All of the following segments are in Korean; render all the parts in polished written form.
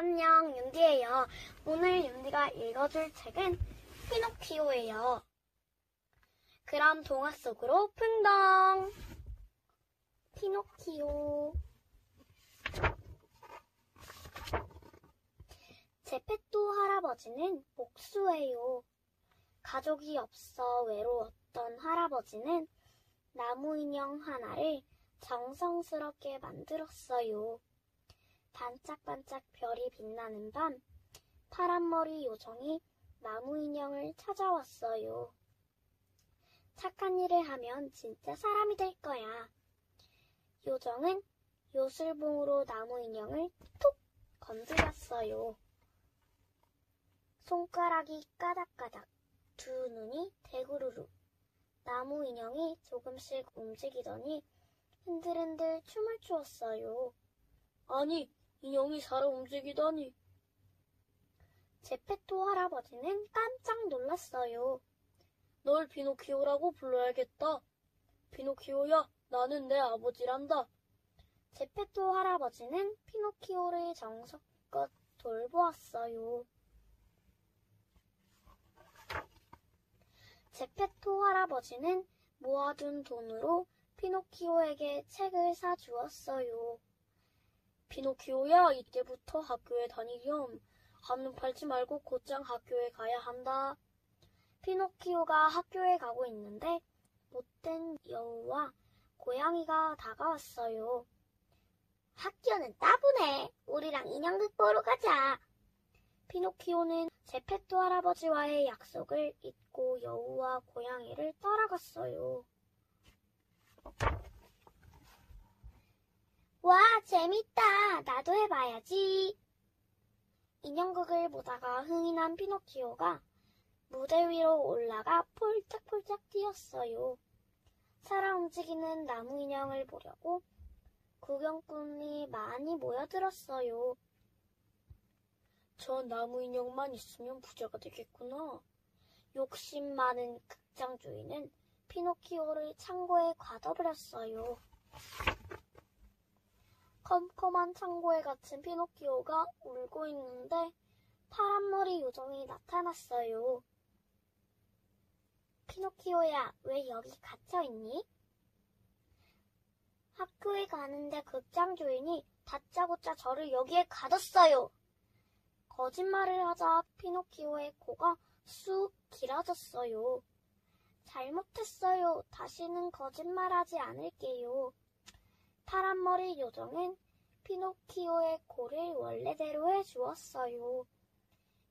안녕, 윤디예요. 오늘 윤디가 읽어줄 책은 피노키오예요. 그럼 동화 속으로 풍덩! 피노키오. 제페토 할아버지는 목수예요. 가족이 없어 외로웠던 할아버지는 나무 인형 하나를 정성스럽게 만들었어요. 반짝반짝 별이 빛나는 밤, 파란머리 요정이 나무 인형을 찾아왔어요. 착한 일을 하면 진짜 사람이 될 거야. 요정은 요술봉으로 나무 인형을 톡 건드렸어요. 손가락이 까닥까닥, 두 눈이 대구르르. 나무 인형이 조금씩 움직이더니 흔들흔들 춤을 추었어요. 아니, 인형이 살아 움직이다니. 제페토 할아버지는 깜짝 놀랐어요. 널 피노키오라고 불러야겠다. 피노키오야, 나는 내 아버지란다. 제페토 할아버지는 피노키오를 정성껏 돌보았어요. 제페토 할아버지는 모아둔 돈으로 피노키오에게 책을 사주었어요. 피노키오야, 이제부터 학교에 다니렴. 한눈 팔지 말고 곧장 학교에 가야 한다. 피노키오가 학교에 가고 있는데 못된 여우와 고양이가 다가왔어요. 학교는 따분해. 우리랑 인형극 보러 가자. 피노키오는 제페토 할아버지와의 약속을 잊고 여우와 고양이를 따라갔어요. 와, 재밌다. 나도 해봐야지. 인형극을 보다가 흥이 난 피노키오가 무대 위로 올라가 폴짝폴짝 뛰었어요. 살아 움직이는 나무 인형을 보려고 구경꾼이 많이 모여들었어요. 저 나무 인형만 있으면 부자가 되겠구나. 욕심 많은 극장 주인은 피노키오를 창고에 가둬버렸어요. 컴컴한 창고에 갇힌 피노키오가 울고 있는데 파란머리 요정이 나타났어요. 피노키오야, 왜 여기 갇혀있니? 학교에 가는데 극장 주인이 다짜고짜 저를 여기에 가뒀어요. 거짓말을 하자 피노키오의 코가 쑥 길어졌어요. 잘못했어요. 다시는 거짓말하지 않을게요. 파란머리 요정은 피노키오의 코를 원래대로 해주었어요.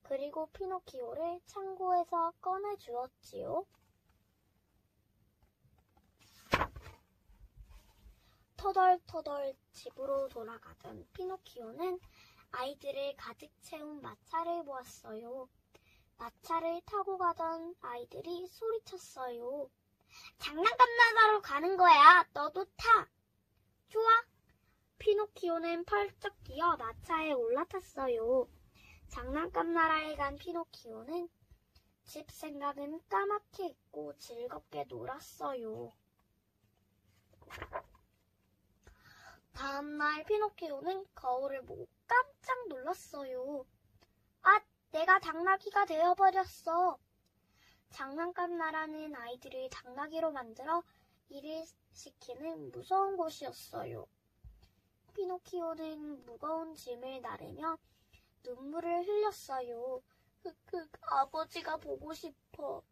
그리고 피노키오를 창고에서 꺼내주었지요. 터덜터덜 집으로 돌아가던 피노키오는 아이들을 가득 채운 마차를 보았어요. 마차를 타고 가던 아이들이 소리쳤어요. 장난감 나라로 가는 거야. 너도 타. 좋아. 피노키오는 펄쩍 뛰어 마차에 올라탔어요. 장난감 나라에 간 피노키오는 집 생각은 까맣게 잊고 즐겁게 놀았어요. 다음날 피노키오는 거울을 보고 깜짝 놀랐어요. 아, 내가 당나귀가 되어버렸어. 장난감 나라는 아이들을 당나귀로 만들어 일을 시키는 무서운 곳이었어요. 피노키오는 무거운 짐을 나르며 눈물을 흘렸어요. 흑흑, 아버지가 보고 싶어.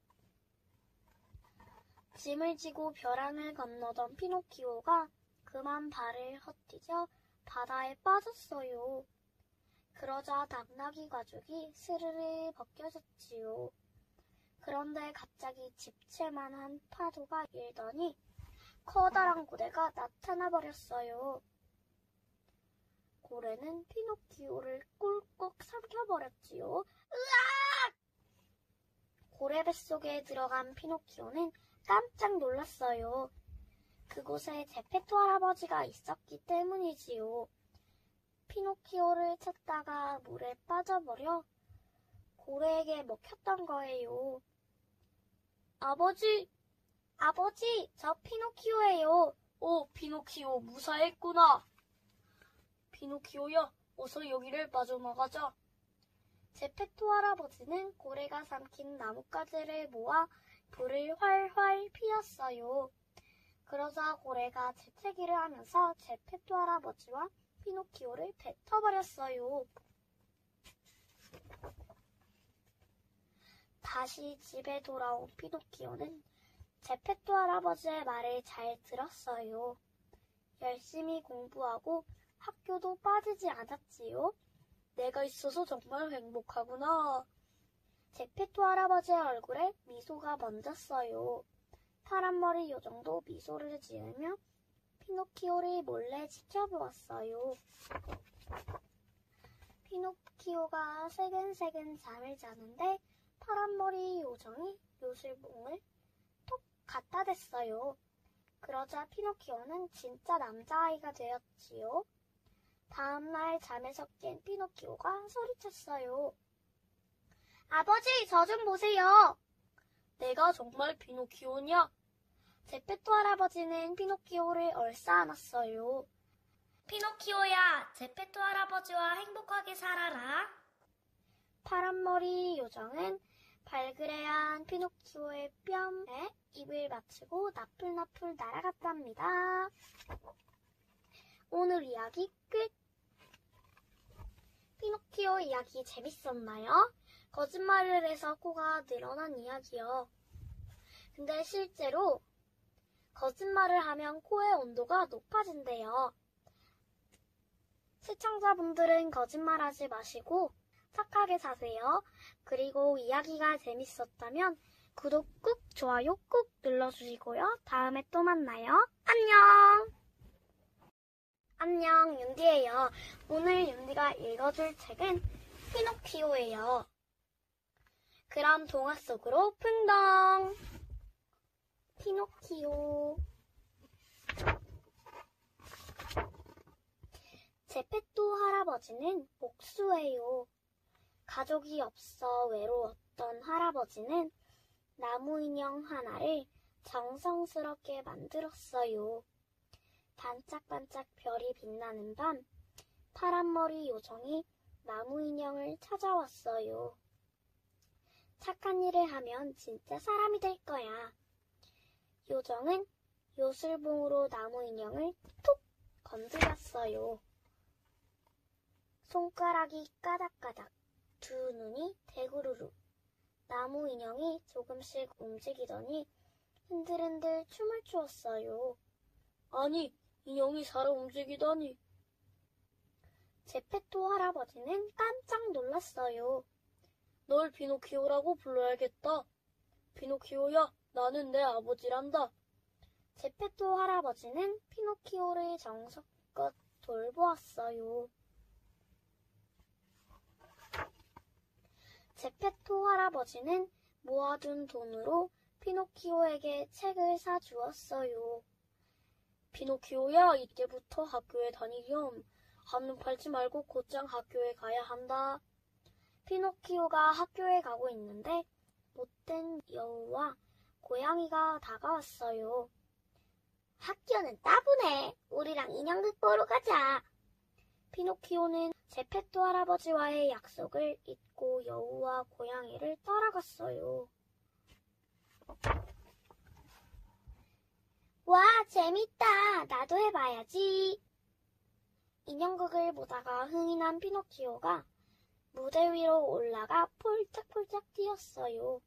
짐을 지고 벼랑을 건너던 피노키오가 그만 발을 헛디뎌 바다에 빠졌어요. 그러자 당나귀 가죽이 스르르 벗겨졌지요. 그런데 갑자기 집채만한 파도가 일더니 커다란 고래가 나타나 버렸어요. 고래는 피노키오를 꿀꺽 삼켜버렸지요. 으악! 고래 뱃속에 들어간 피노키오는 깜짝 놀랐어요. 그곳에 제페토 할아버지가 있었기 때문이지요. 피노키오를 찾다가 물에 빠져버려 고래에게 먹혔던 거예요. 아버지, 저 피노키오예요. 오, 피노키오 무사했구나. 피노키오야, 어서 여기를 빠져나가자. 제페토 할아버지는 고래가 삼킨 나뭇가지를 모아 불을 활활 피웠어요. 그러자 고래가 재채기를 하면서 제페토 할아버지와 피노키오를 뱉어버렸어요. 다시 집에 돌아온 피노키오는 제페토 할아버지의 말을 잘 들었어요. 열심히 공부하고 학교도 빠지지 않았지요. 내가 있어서 정말 행복하구나. 제페토 할아버지의 얼굴에 미소가 번졌어요. 파란머리 요정도 미소를 지으며 피노키오를 몰래 지켜보았어요. 피노키오가 새근새근 잠을 자는데 파란머리 요정이 요술봉을 톡 갖다 댔어요. 그러자 피노키오는 진짜 남자아이가 되었지요. 다음날 잠에서 깬 피노키오가 소리쳤어요. 아버지, 저 좀 보세요. 내가 정말 피노키오냐? 제페토 할아버지는 피노키오를 얼싸안았어요. 피노키오야, 제페토 할아버지와 행복하게 살아라. 파란머리 요정은 발그레한 피노키오의 뺨에 입을 맞추고 나풀나풀 날아갔답니다. 오늘 이야기 끝! 피노키오 이야기 재밌었나요? 거짓말을 해서 코가 늘어난 이야기요. 근데 실제로 거짓말을 하면 코의 온도가 높아진대요. 시청자분들은 거짓말하지 마시고 착하게 사세요. 그리고 이야기가 재밌었다면 구독 꾹, 좋아요 꾹 눌러주시고요. 다음에 또 만나요. 안녕! 안녕, 윤디예요. 오늘 윤디가 읽어줄 책은 피노키오예요. 그럼 동화 속으로 풍덩! 피노키오. 제페토 할아버지는 목수예요. 가족이 없어 외로웠던 할아버지는 나무 인형 하나를 정성스럽게 만들었어요. 반짝반짝 별이 빛나는 밤, 파란머리 요정이 나무 인형을 찾아왔어요. 착한 일을 하면 진짜 사람이 될 거야. 요정은 요술봉으로 나무 인형을 톡 건드렸어요. 손가락이 까닥까닥, 두 눈이 대구르르. 나무 인형이 조금씩 움직이더니 흔들흔들 춤을 추었어요. 아니, 인형이 살아 움직이다니. 제페토 할아버지는 깜짝 놀랐어요. 널 피노키오라고 불러야겠다. 피노키오야, 나는 내 아버지란다. 제페토 할아버지는 피노키오를 정성껏 돌보았어요. 제페토 할아버지는 모아둔 돈으로 피노키오에게 책을 사주었어요. 피노키오야, 이때부터 학교에 다니렴. 한눈 팔지 말고 곧장 학교에 가야 한다. 피노키오가 학교에 가고 있는데 못된 여우와 고양이가 다가왔어요. 학교는 따분해. 우리랑 인형극 보러 가자. 피노키오는 제페토 할아버지와의 약속을 잊고 여우와 고양이를 따라갔어요. 와, 재밌다. 나도 해봐야지. 인형극을 보다가 흥이 난 피노키오가 무대 위로 올라가 폴짝폴짝 뛰었어요.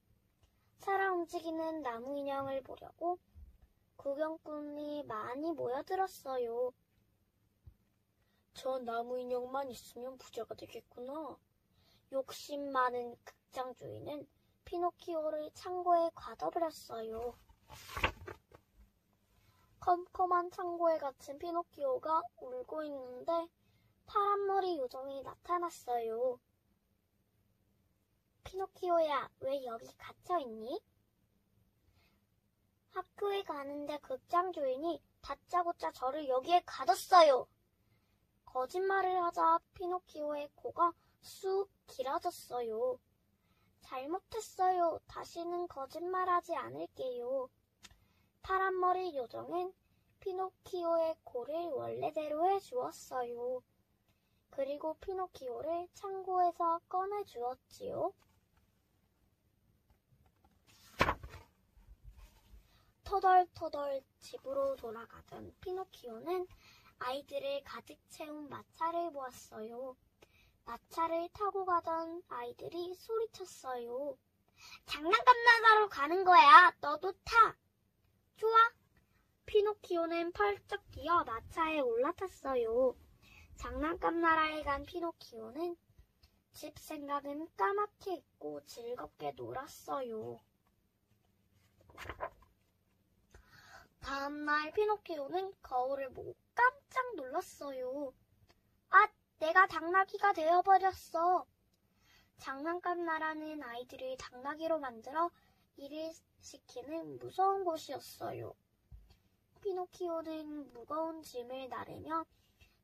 살아 움직이는 나무 인형을 보려고 구경꾼이 많이 모여들었어요. 저 나무 인형만 있으면 부자가 되겠구나. 욕심 많은 극장 주인은 피노키오를 창고에 가둬버렸어요. 컴컴한 창고에 갇힌 피노키오가 울고 있는데 파란머리 요정이 나타났어요. 피노키오야, 왜 여기 갇혀있니? 학교에 가는데 극장 주인이 다짜고짜 저를 여기에 가뒀어요. 거짓말을 하자 피노키오의 코가 쑥 길어졌어요. 잘못했어요. 다시는 거짓말하지 않을게요. 파란머리 요정은 피노키오의 코를 원래대로 해주었어요. 그리고 피노키오를 창고에서 꺼내주었지요. 터덜터덜 집으로 돌아가던 피노키오는 아이들을 가득 채운 마차를 보았어요. 마차를 타고 가던 아이들이 소리쳤어요. 장난감 나라로 가는 거야. 너도 타. 좋아. 피노키오는 펄쩍 뛰어 마차에 올라탔어요. 장난감 나라에 간 피노키오는 집 생각은 까맣게 잊고 즐겁게 놀았어요. 다음날 피노키오는 거울을 보고 깜짝 놀랐어요. 아, 내가 당나귀가 되어버렸어. 장난감 나라는 아이들을 당나귀로 만들어 일을 시키는 무서운 곳이었어요. 피노키오는 무거운 짐을 나르며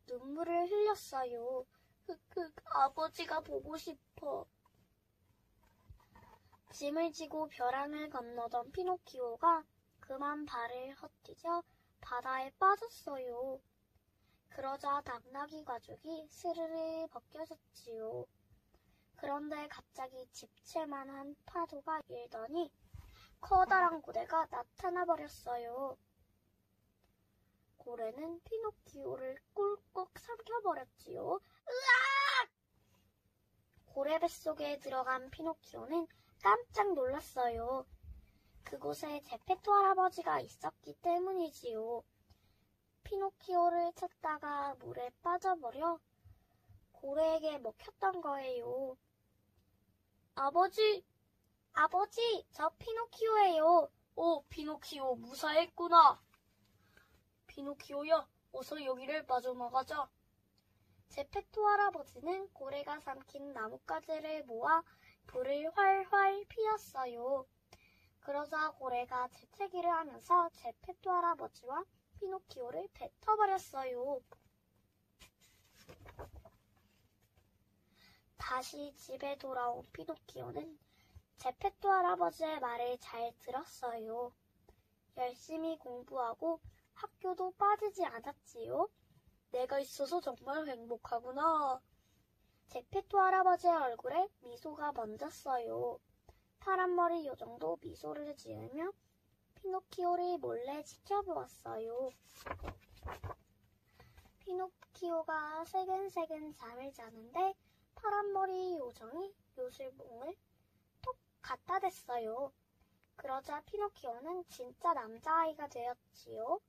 눈물을 흘렸어요. 흑흑, 아버지가 보고 싶어. 짐을 지고 벼랑을 건너던 피노키오가 그만 발을 헛디뎌 바다에 빠졌어요. 그러자 당나귀 가죽이 스르르 벗겨졌지요. 그런데 갑자기 집채만한 파도가 일더니 커다란 고래가 나타나 버렸어요. 고래는 피노키오를 꿀꺽 삼켜버렸지요. 으악! 고래 뱃속에 들어간 피노키오는 깜짝 놀랐어요. 그곳에 제페토 할아버지가 있었기 때문이지요. 피노키오를 찾다가 물에 빠져버려 고래에게 먹혔던 거예요. 아버지, 저 피노키오예요. 오, 피노키오 무사했구나. 피노키오야, 어서 여기를 빠져나가자. 제페토 할아버지는 고래가 삼킨 나뭇가지를 모아 불을 활활 피웠어요. 그러자 고래가 재채기를 하면서 제페토 할아버지와 피노키오를 뱉어버렸어요. 다시 집에 돌아온 피노키오는 제페토 할아버지의 말을 잘 들었어요. 열심히 공부하고 학교도 빠지지 않았지요. 내가 있어서 정말 행복하구나. 제페토 할아버지의 얼굴에 미소가 번졌어요. 파란머리 요정도 미소를 지으며 피노키오를 몰래 지켜보았어요. 피노키오가 새근새근 잠을 자는데 파란머리 요정이 요술봉을 톡 갖다 댔어요. 그러자 피노키오는 진짜 남자아이가 되었지요.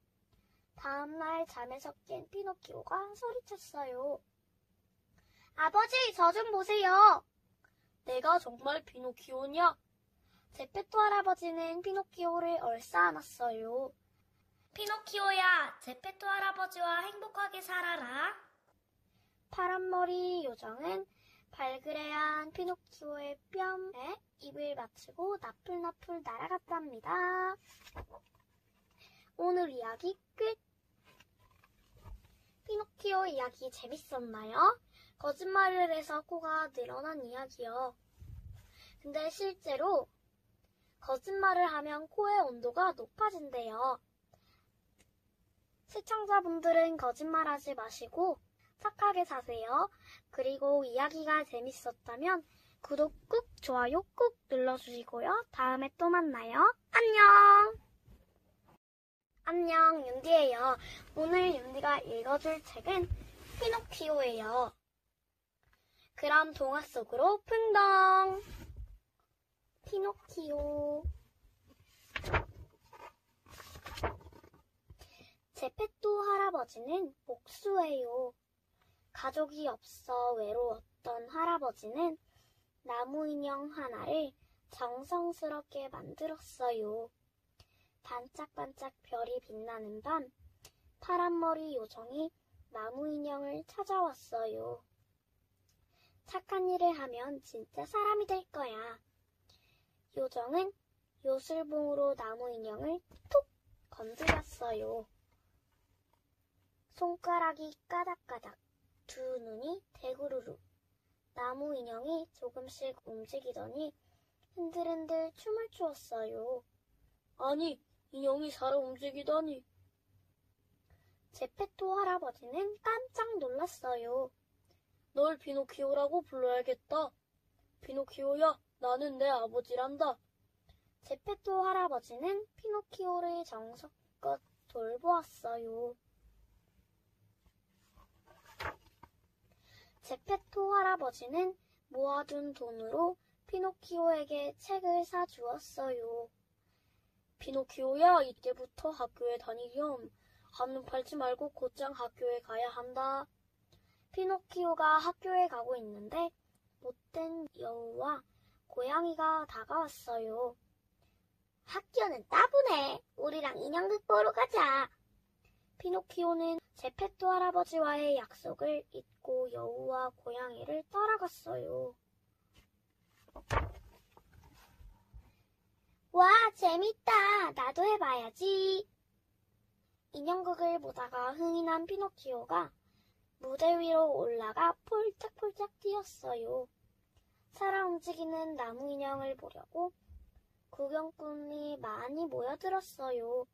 다음날 잠에서 깬 피노키오가 소리쳤어요. 아버지, 저 좀 보세요. 내가 정말 피노키오냐? 제페토 할아버지는 피노키오를 얼싸안았어요. 피노키오야, 제페토 할아버지와 행복하게 살아라. 파란머리 요정은 발그레한 피노키오의 뺨에 입을 맞추고 나풀나풀 날아갔답니다. 오늘 이야기 끝. 피노키오 이야기 재밌었나요? 거짓말을 해서 코가 늘어난 이야기요. 근데 실제로 거짓말을 하면 코의 온도가 높아진대요. 시청자분들은 거짓말하지 마시고 착하게 사세요. 그리고 이야기가 재밌었다면 구독 꾹, 좋아요 꾹 눌러주시고요. 다음에 또 만나요. 안녕! 안녕, 윤디예요. 오늘 윤디가 읽어줄 책은 피노키오예요. 그럼 동화 속으로 풍덩! 피노키오. 제페토 할아버지는 목수예요. 가족이 없어 외로웠던 할아버지는 나무 인형 하나를 정성스럽게 만들었어요. 반짝반짝 별이 빛나는 밤, 파란머리 요정이 나무 인형을 찾아왔어요. 착한 일을 하면 진짜 사람이 될 거야. 요정은 요술봉으로 나무 인형을 톡 건드렸어요. 손가락이 까닥까닥, 두 눈이 대구르르. 나무 인형이 조금씩 움직이더니 흔들흔들 춤을 추었어요. 아니, 인형이 살아 움직이다니. 제페토 할아버지는 깜짝 놀랐어요. 널 피노키오라고 불러야겠다. 피노키오야, 나는 내 아버지란다. 제페토 할아버지는 피노키오를 정성껏 돌보았어요. 제페토 할아버지는 모아둔 돈으로 피노키오에게 책을 사주었어요. 피노키오야, 이제부터 학교에 다니렴. 한눈 팔지 말고 곧장 학교에 가야 한다. 피노키오가 학교에 가고 있는데 못된 여우와 고양이가 다가왔어요. 학교는 따분해. 우리랑 인형극 보러 가자. 피노키오는 제페토 할아버지와의 약속을 잊고 여우와 고양이를 따라갔어요. 와, 재밌다. 나도 해봐야지. 인형극을 보다가 흥이 난 피노키오가 무대 위로 올라가 폴짝폴짝 뛰었어요. 살아 움직이는 나무 인형을 보려고 구경꾼이 많이 모여들었어요.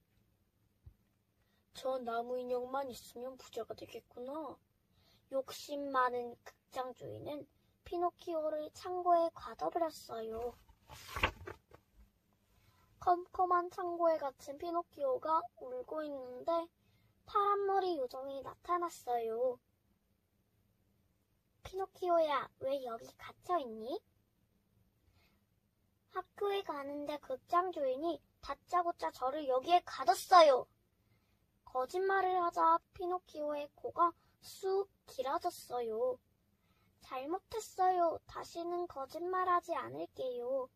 저 나무 인형만 있으면 부자가 되겠구나. 욕심 많은 극장 주인은 피노키오를 창고에 가둬버렸어요. 컴컴한 창고에 갇힌 피노키오가 울고 있는데 파란머리 요정이 나타났어요. 피노키오야, 왜 여기 갇혀있니? 학교에 가는데 극장 주인이 다짜고짜 저를 여기에 가뒀어요. 거짓말을 하자 피노키오의 코가 쑥 길어졌어요. 잘못했어요. 다시는 거짓말하지 않을게요.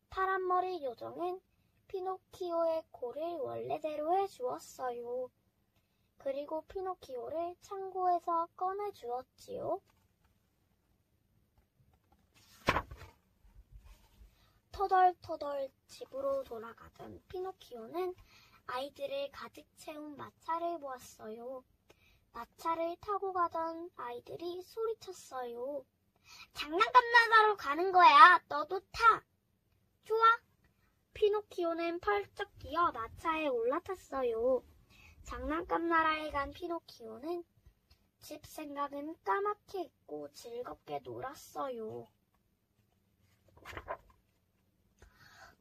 파란머리 요정은 피노키오의 코를 원래대로 해주었어요. 그리고 피노키오를 창고에서 꺼내주었지요. 터덜터덜 집으로 돌아가던 피노키오는 아이들을 가득 채운 마차를 보았어요. 마차를 타고 가던 아이들이 소리쳤어요. 장난감 나라로 가는 거야. 너도 타. 좋아. 피노키오는 펄쩍 뛰어 마차에 올라탔어요. 장난감 나라에 간 피노키오는 집 생각은 까맣게 잊고 즐겁게 놀았어요.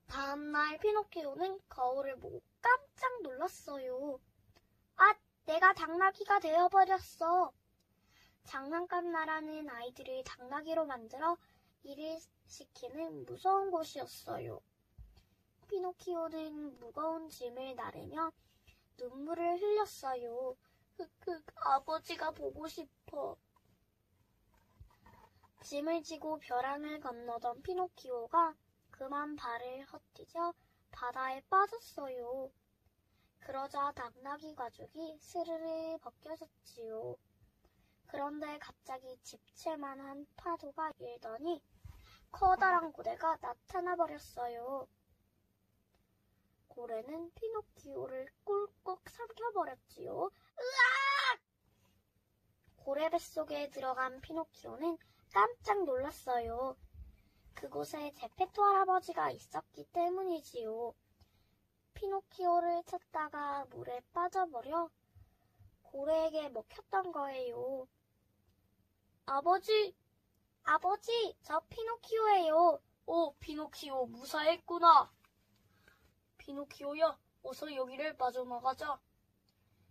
다음날 피노키오는 거울을 보고 깜짝 놀랐어요. 아, 내가 당나귀가 되어버렸어. 장난감 나라는 아이들을 당나귀로 만들어 일을 시키는 무서운 곳이었어요. 피노키오는 무거운 짐을 나르며 눈물을 흘렸어요. 흑흑, 아버지가 보고 싶어. 짐을 지고 벼랑을 건너던 피노키오가 그만 발을 헛디뎌 바다에 빠졌어요. 그러자 당나귀 가죽이 스르르 벗겨졌지요. 그런데 갑자기 집채만한 파도가 일더니 커다란 고래가 나타나 버렸어요. 고래는 피노키오를 꿀꺽 삼켜버렸지요. 으악! 고래 뱃속에 들어간 피노키오는 깜짝 놀랐어요. 그곳에 제페토 할아버지가 있었기 때문이지요. 피노키오를 찾다가 물에 빠져버려 고래에게 먹혔던 거예요. 아버지, 저 피노키오예요. 오, 피노키오 무사했구나. 피노키오야, 어서 여기를 빠져나가자.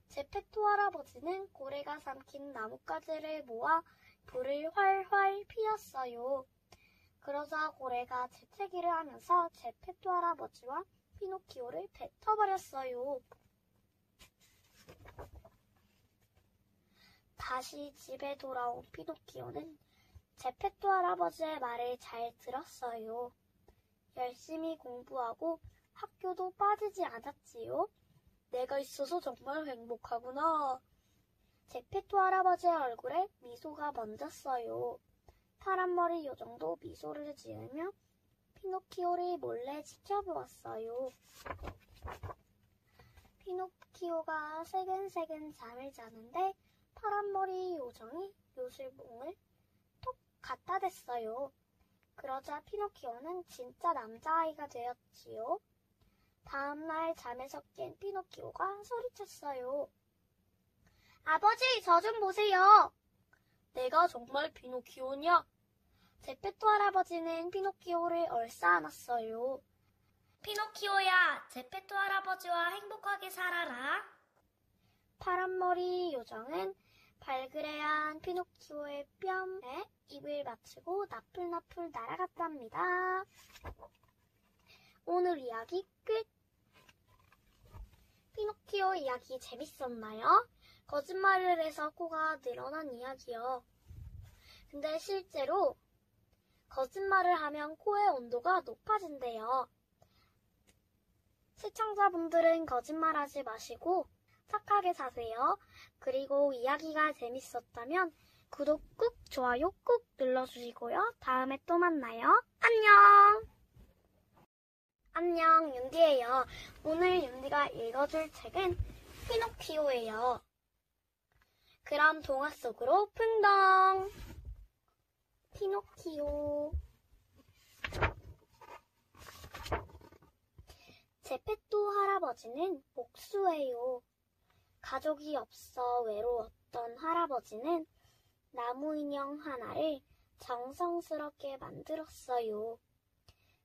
제페토 할아버지는 고래가 삼킨 나뭇가지를 모아 불을 활활 피웠어요. 그러자 고래가 재채기를 하면서 제페토 할아버지와 피노키오를 뱉어버렸어요. 다시 집에 돌아온 피노키오는 제페토 할아버지의 말을 잘 들었어요. 열심히 공부하고 학교도 빠지지 않았지요. 내가 있어서 정말 행복하구나. 제페토 할아버지의 얼굴에 미소가 번졌어요. 파란머리 요정도 미소를 지으며 피노키오를 몰래 지켜보았어요. 피노키오가 새근새근 잠을 자는데 파란머리 요정이 요술봉을 톡 갖다 댔어요. 그러자 피노키오는 진짜 남자아이가 되었지요. 다음날 잠에서 깬 피노키오가 소리쳤어요. 아버지, 저 좀 보세요. 내가 정말 피노키오냐? 제페토 할아버지는 피노키오를 얼싸안았어요. 피노키오야, 제페토 할아버지와 행복하게 살아라. 파란머리 요정은 발그레한 피노키오의 뺨에 입을 맞추고 나풀나풀 날아갔답니다. 오늘 이야기 끝! 피노키오 이야기 재밌었나요? 거짓말을 해서 코가 늘어난 이야기요. 근데 실제로 거짓말을 하면 코의 온도가 높아진대요. 시청자분들은 거짓말하지 마시고 착하게 사세요. 그리고 이야기가 재밌었다면 구독 꾹, 좋아요 꾹 눌러주시고요. 다음에 또 만나요. 안녕! 안녕, 윤디예요. 오늘 윤디가 읽어줄 책은 피노키오예요. 그럼 동화 속으로 풍덩! 피노키오. 제페토 할아버지는 목수예요. 가족이 없어 외로웠던 할아버지는 나무 인형 하나를 정성스럽게 만들었어요.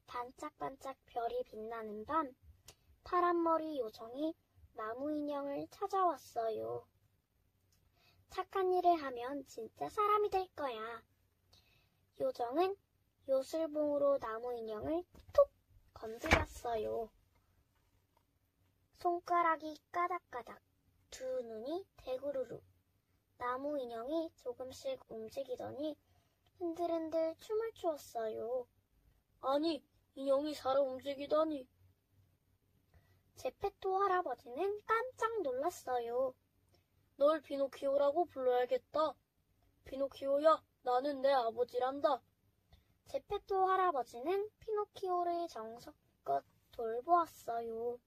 반짝반짝 별이 빛나는 밤, 파란머리 요정이 나무 인형을 찾아왔어요. 착한 일을 하면 진짜 사람이 될 거야. 요정은 요술봉으로 나무 인형을 톡 건드렸어요. 손가락이 까닥까닥, 두 눈이 대구르르. 나무 인형이 조금씩 움직이더니 흔들흔들 춤을 추었어요. 아니, 인형이 살아 움직이다니. 제페토 할아버지는 깜짝 놀랐어요. 널 피노키오라고 불러야겠다. 피노키오야, 나는 내 아버지란다. 제페토 할아버지는 피노키오를 정성껏 돌보았어요.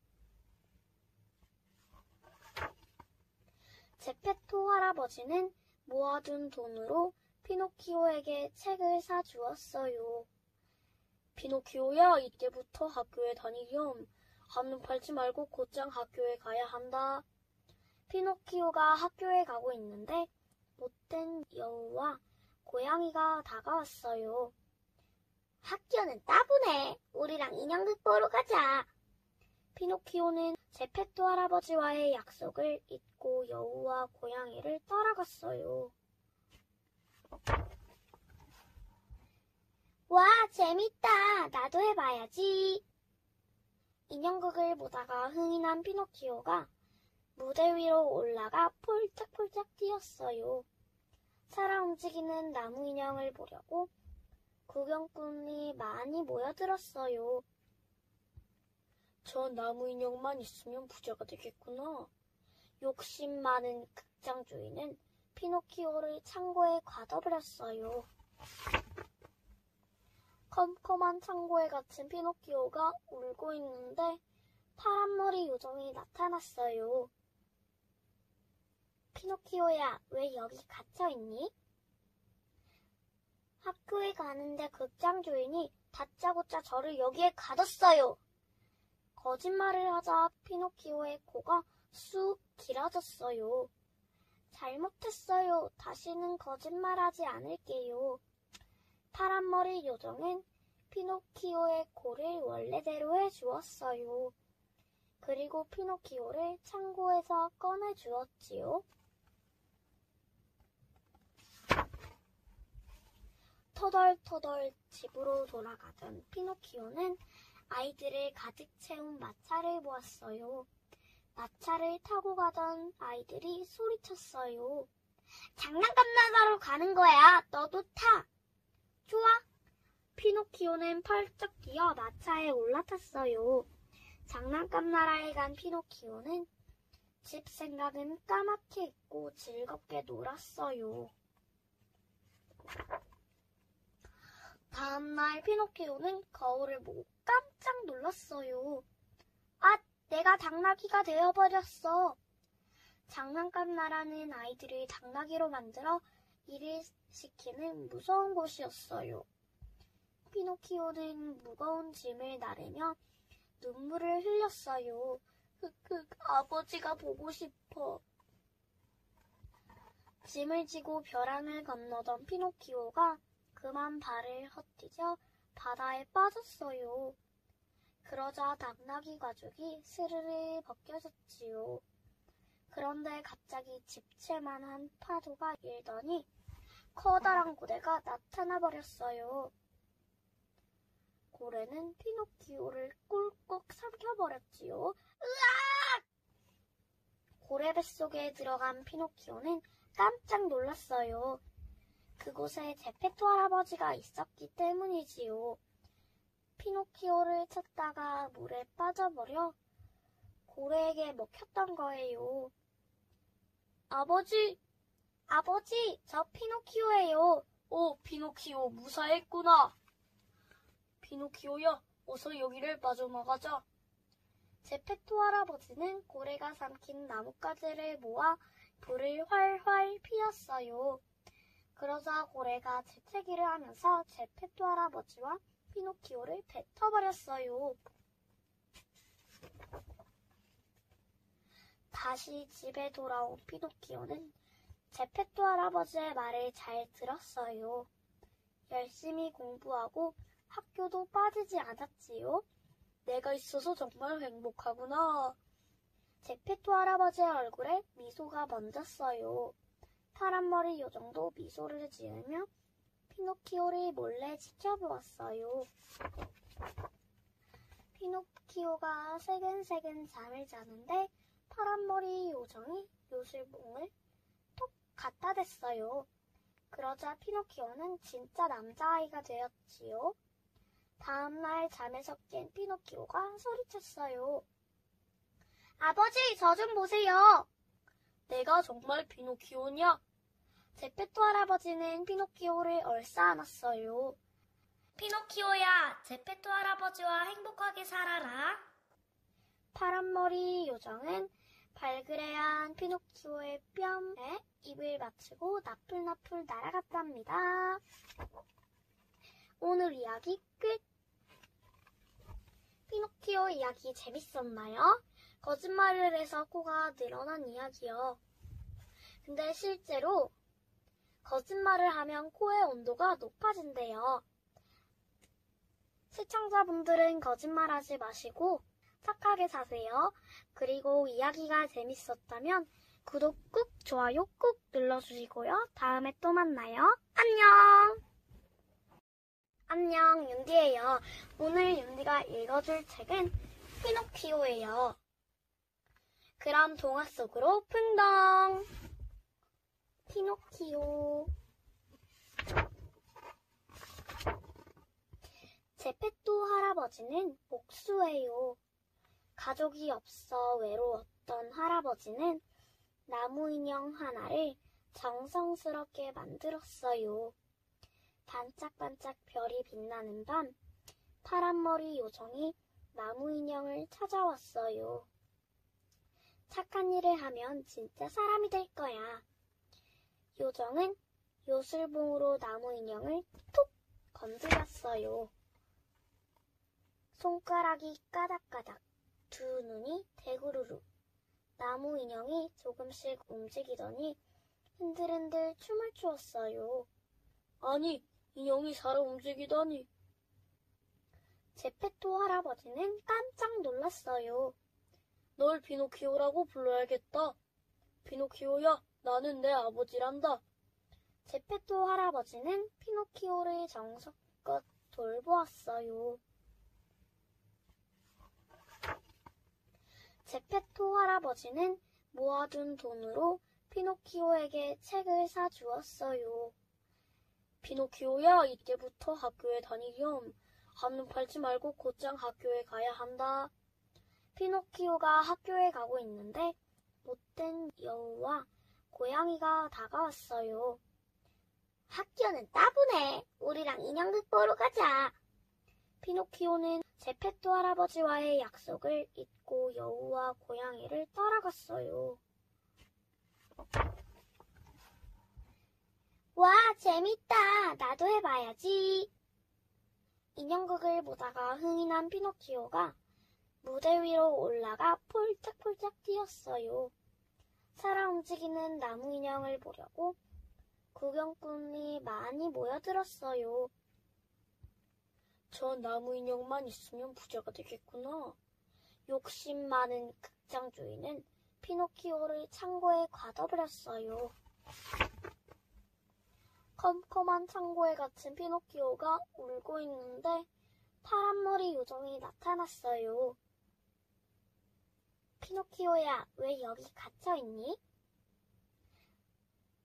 제페토 할아버지는 모아둔 돈으로 피노키오에게 책을 사주었어요. 피노키오야, 이제부터 학교에 다니렴. 한눈 팔지 말고 곧장 학교에 가야 한다. 피노키오가 학교에 가고 있는데 못된 여우와 고양이가 다가왔어요. 학교는 따분해. 우리랑 인형극 보러 가자. 피노키오는 제페토 할아버지와의 약속을 잊고 여우와 고양이를 따라갔어요. 와, 재밌다. 나도 해봐야지. 인형극을 보다가 흥이 난 피노키오가 무대 위로 올라가 폴짝폴짝 뛰었어요. 살아 움직이는 나무 인형을 보려고 구경꾼이 많이 모여들었어요. 저 나무 인형만 있으면 부자가 되겠구나. 욕심 많은 극장 주인은 피노키오를 창고에 가둬버렸어요. 컴컴한 창고에 갇힌 피노키오가 울고 있는데 파란머리 요정이 나타났어요. 피노키오야, 왜 여기 갇혀있니? 학교에 가는데 극장 주인이 다짜고짜 저를 여기에 가뒀어요. 거짓말을 하자 피노키오의 코가 쑥 길어졌어요. 잘못했어요. 다시는 거짓말하지 않을게요. 파란머리 요정은 피노키오의 코를 원래대로 해주었어요. 그리고 피노키오를 창고에서 꺼내주었지요. 터덜터덜 집으로 돌아가던 피노키오는 아이들을 가득 채운 마차를 보았어요. 마차를 타고 가던 아이들이 소리쳤어요. 장난감 나라로 가는 거야. 너도 타. 좋아. 피노키오는 펄쩍 뛰어 마차에 올라탔어요. 장난감 나라에 간 피노키오는 집 생각은 까맣게 잊고 즐겁게 놀았어요. 다음날 피노키오는 거울을 보고 깜짝 놀랐어요. 아, 내가 당나귀가 되어버렸어. 장난감 나라는 아이들을 당나귀로 만들어 일을 시키는 무서운 곳이었어요. 피노키오는 무거운 짐을 나르며 눈물을 흘렸어요. 흑흑, 아버지가 보고 싶어. 짐을 지고 벼랑을 건너던 피노키오가 그만 발을 헛디뎌 바다에 빠졌어요. 그러자 당나귀 가죽이 스르르 벗겨졌지요. 그런데 갑자기 집채만한 파도가 일더니 커다란 고래가 나타나 버렸어요. 고래는 피노키오를 꿀꺽 삼켜버렸지요. 으악! 고래 뱃속에 들어간 피노키오는 깜짝 놀랐어요. 그곳에 제페토 할아버지가 있었기 때문이지요. 피노키오를 찾다가 물에 빠져버려 고래에게 먹혔던 거예요. 아버지, 저 피노키오예요. 오, 피노키오 무사했구나. 피노키오야, 어서 여기를 빠져나가자. 제페토 할아버지는 고래가 삼킨 나뭇가지를 모아 불을 활활 피웠어요. 그러자 고래가 재채기를 하면서 제페토 할아버지와 피노키오를 뱉어버렸어요. 다시 집에 돌아온 피노키오는 제페토 할아버지의 말을 잘 들었어요. 열심히 공부하고 학교도 빠지지 않았지요. 내가 있어서 정말 행복하구나. 제페토 할아버지의 얼굴에 미소가 번졌어요. 파란머리 요정도 미소를 지으며 피노키오를 몰래 지켜보았어요. 피노키오가 새근새근 잠을 자는데 파란머리 요정이 요술봉을 톡 갖다 댔어요. 그러자 피노키오는 진짜 남자아이가 되었지요. 다음날 잠에서 깬 피노키오가 소리쳤어요. 아버지, 저 좀 보세요. 내가 정말 피노키오냐? 제페토 할아버지는 피노키오를 얼싸안았어요. 피노키오야, 제페토 할아버지와 행복하게 살아라. 파란머리 요정은 발그레한 피노키오의 뺨에 입을 맞추고 나풀나풀 날아갔답니다. 오늘 이야기 끝! 피노키오 이야기 재밌었나요? 거짓말을 해서 코가 늘어난 이야기요. 근데 실제로 거짓말을 하면 코의 온도가 높아진대요. 시청자분들은 거짓말하지 마시고 착하게 사세요. 그리고 이야기가 재밌었다면 구독 꾹, 좋아요 꾹 눌러주시고요. 다음에 또 만나요. 안녕! 안녕, 윤디예요. 오늘 윤디가 읽어줄 책은 피노키오예요. 그럼 동화 속으로 풍덩! 피노키오. 제페토 할아버지는 목수예요. 가족이 없어 외로웠던 할아버지는 나무 인형 하나를 정성스럽게 만들었어요. 반짝반짝 별이 빛나는 밤, 파란머리 요정이 나무 인형을 찾아왔어요. 착한 일을 하면 진짜 사람이 될 거야. 요정은 요술봉으로 나무 인형을 톡 건드렸어요. 손가락이 까닥까닥, 두 눈이 대구르르. 나무 인형이 조금씩 움직이더니 흔들흔들 춤을 추었어요. 아니, 인형이 살아 움직이다니. 제페토 할아버지는 깜짝 놀랐어요. 널 피노키오라고 불러야겠다. 피노키오야, 나는 내 아버지란다. 제페토 할아버지는 피노키오를 정성껏 돌보았어요. 제페토 할아버지는 모아둔 돈으로 피노키오에게 책을 사주었어요. 피노키오야, 이제부터 학교에 다니렴. 한눈 팔지 말고 곧장 학교에 가야 한다. 피노키오가 학교에 가고 있는데 못된 여우와 고양이가 다가왔어요. 학교는 따분해. 우리랑 인형극 보러 가자. 피노키오는 제페토 할아버지와의 약속을 잊고 여우와 고양이를 따라갔어요. 와, 재밌다. 나도 해봐야지. 인형극을 보다가 흥이 난 피노키오가 무대 위로 올라가 폴짝폴짝 뛰었어요. 살아 움직이는 나무 인형을 보려고 구경꾼이 많이 모여들었어요. 저 나무 인형만 있으면 부자가 되겠구나. 욕심 많은 극장 주인은 피노키오를 창고에 가둬버렸어요. 컴컴한 창고에 갇힌 피노키오가 울고 있는데 파란머리 요정이 나타났어요. 피노키오야, 왜 여기 갇혀있니?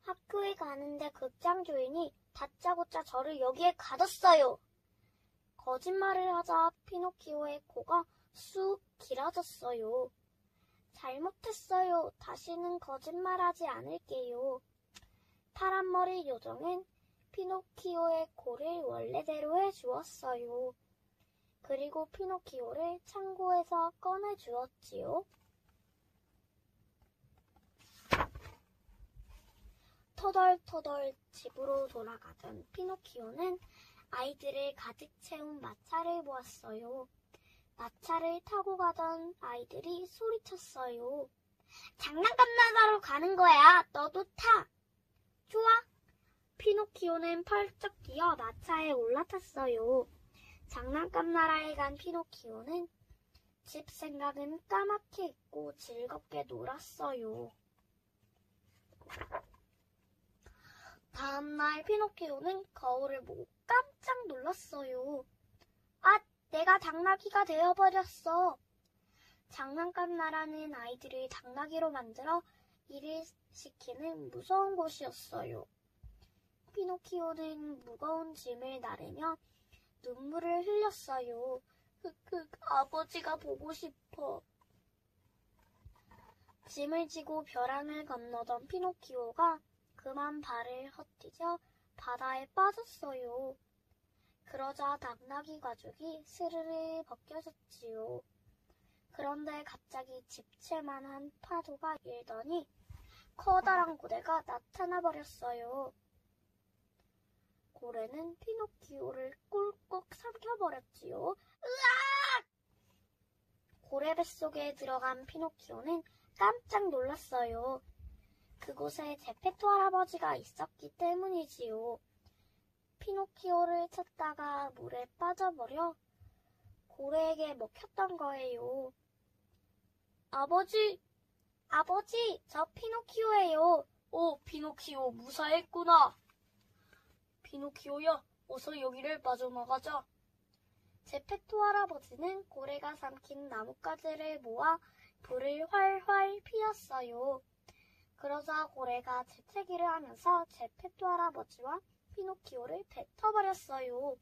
학교에 가는데 극장 주인이 다짜고짜 저를 여기에 가뒀어요. 거짓말을 하자 피노키오의 코가 쑥 길어졌어요. 잘못했어요. 다시는 거짓말하지 않을게요. 파란머리 요정은 피노키오의 코를 원래대로 해주었어요. 그리고 피노키오를 창고에서 꺼내주었지요. 터덜터덜 집으로 돌아가던 피노키오는 아이들을 가득 채운 마차를 보았어요. 마차를 타고 가던 아이들이 소리쳤어요. 장난감 나라로 가는 거야. 너도 타. 좋아. 피노키오는 펄쩍 뛰어 마차에 올라탔어요. 장난감 나라에 간 피노키오는 집 생각은 까맣게 잊고 즐겁게 놀았어요. 다음날 피노키오는 거울을 보고 깜짝 놀랐어요. 아, 내가 당나귀가 되어버렸어. 장난감 나라는 아이들을 당나귀로 만들어 일을 시키는 무서운 곳이었어요. 피노키오는 무거운 짐을 나르며 눈물을 흘렸어요. 흑흑, 아버지가 보고 싶어. 짐을 지고 벼랑을 건너던 피노키오가 그만 발을 헛디뎌 바다에 빠졌어요. 그러자 당나귀 가죽이 스르르 벗겨졌지요. 그런데 갑자기 집채만한 파도가 일더니 커다란 고래가 나타나 버렸어요. 고래는 피노키오를 꿀꺽 삼켜버렸지요. 으악! 고래 뱃속에 들어간 피노키오는 깜짝 놀랐어요. 그곳에 제페토 할아버지가 있었기 때문이지요. 피노키오를 찾다가 물에 빠져버려 고래에게 먹혔던 거예요. 아버지, 저 피노키오예요. 오, 피노키오 무사했구나. 피노키오야, 어서 여기를 빠져나가자. 제페토 할아버지는 고래가 삼킨 나뭇가지를 모아 불을 활활 피웠어요. 그러자 고래가 재채기를 하면서 제페토 할아버지와 피노키오를 뱉어버렸어요.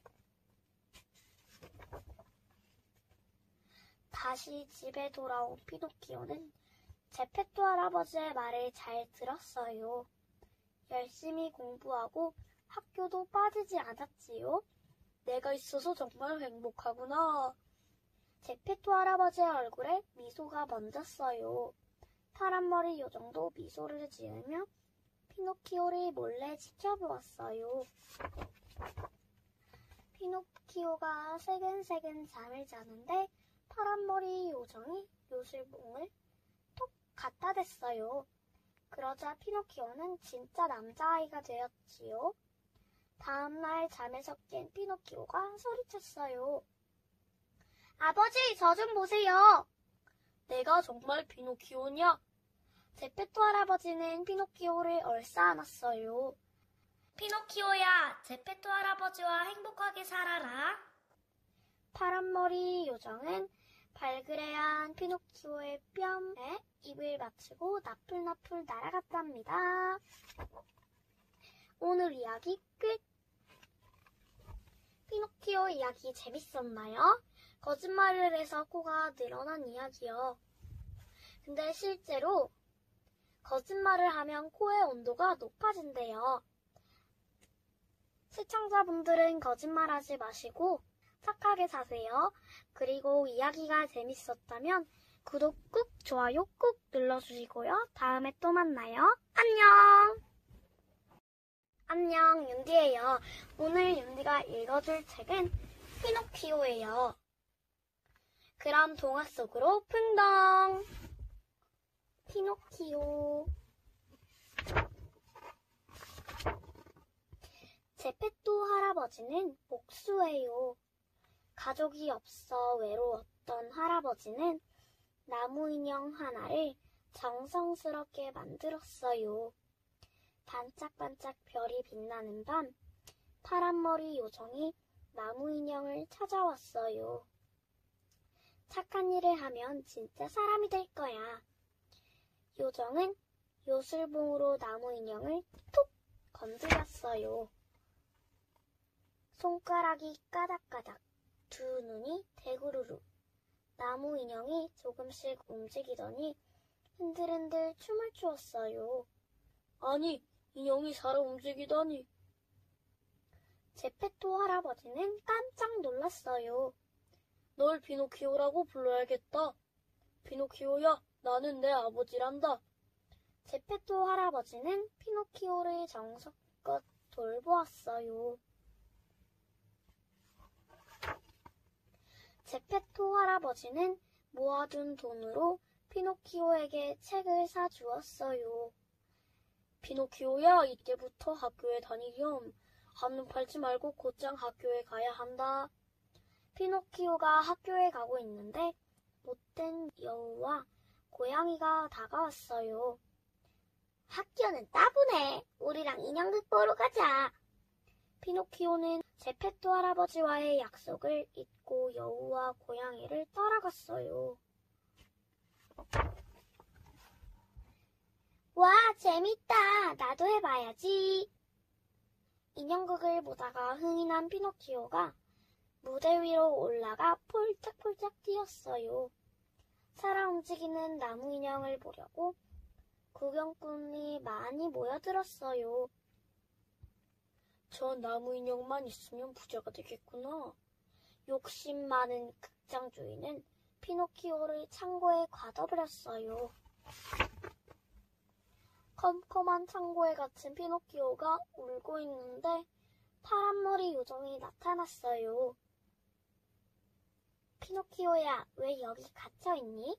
다시 집에 돌아온 피노키오는 제페토 할아버지의 말을 잘 들었어요. 열심히 공부하고 학교도 빠지지 않았지요. 내가 있어서 정말 행복하구나. 제페토 할아버지의 얼굴에 미소가 번졌어요. 파란머리 요정도 미소를 지으며 피노키오를 몰래 지켜보았어요. 피노키오가 새근새근 잠을 자는데 파란머리 요정이 요술봉을 톡 갖다 댔어요. 그러자 피노키오는 진짜 남자아이가 되었지요. 다음날 잠에서 깬 피노키오가 소리쳤어요. 아버지, 저 좀 보세요. 내가 정말 피노키오냐? 제페토 할아버지는 피노키오를 얼싸안았어요. 피노키오야, 제페토 할아버지와 행복하게 살아라. 파란머리 요정은 발그레한 피노키오의 뺨에 입을 맞추고 나풀나풀 날아갔답니다. 오늘 이야기 끝! 피노키오 이야기 재밌었나요? 거짓말을 해서 코가 늘어난 이야기요. 근데 실제로 거짓말을 하면 코의 온도가 높아진대요. 시청자분들은 거짓말하지 마시고 착하게 사세요. 그리고 이야기가 재밌었다면 구독 꾹, 좋아요 꾹 눌러주시고요. 다음에 또 만나요. 안녕! 안녕, 윤디예요. 오늘 윤디가 읽어줄 책은 피노키오예요. 그럼 동화 속으로 풍덩! 피노키오 제페토 할아버지는 복수해요. 가족이 없어 외로웠던 할아버지는 나무 인형 하나를 정성스럽게 만들었어요. 반짝반짝 별이 빛나는 밤, 파란머리 요정이 나무 인형을 찾아왔어요. 착한 일을 하면 진짜 사람이 될 거야. 요정은 요술봉으로 나무 인형을 톡 건드렸어요. 손가락이 까닥까닥, 두 눈이 대구르르. 나무 인형이 조금씩 움직이더니 흔들흔들 춤을 추었어요. 아니, 인형이 살아 움직이다니. 제페토 할아버지는 깜짝 놀랐어요. 널 피노키오라고 불러야겠다. 피노키오야, 나는 내 아버지란다. 제페토 할아버지는 피노키오를 정성껏 돌보았어요. 제페토 할아버지는 모아둔 돈으로 피노키오에게 책을 사주었어요. 피노키오야, 이제부터 학교에 다니렴. 한눈 팔지 말고 곧장 학교에 가야 한다. 피노키오가 학교에 가고 있는데 못된 여우와 고양이가 다가왔어요. 학교는 따분해. 우리랑 인형극 보러 가자. 피노키오는 제페토 할아버지와의 약속을 잊고 여우와 고양이를 따라갔어요. 와, 재밌다. 나도 해봐야지. 인형극을 보다가 흥이 난 피노키오가 무대 위로 올라가 폴짝폴짝 뛰었어요. 살아 움직이는 나무 인형을 보려고 구경꾼이 많이 모여들었어요. 저 나무 인형만 있으면 부자가 되겠구나. 욕심 많은 극장 주인은 피노키오를 창고에 가둬버렸어요. 컴컴한 창고에 갇힌 피노키오가 울고 있는데 파란머리 요정이 나타났어요. 피노키오야, 왜 여기 갇혀있니?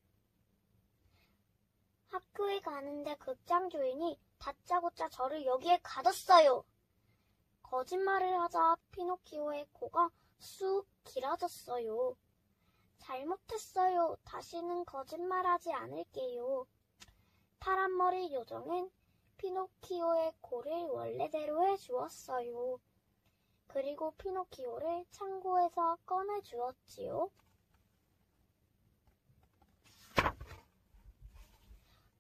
학교에 가는데 극장 주인이 다짜고짜 저를 여기에 가뒀어요. 거짓말을 하자 피노키오의 코가 쑥 길어졌어요. 잘못했어요. 다시는 거짓말하지 않을게요. 파란머리 요정은 피노키오의 코를 원래대로 해주었어요. 그리고 피노키오를 창고에서 꺼내주었지요.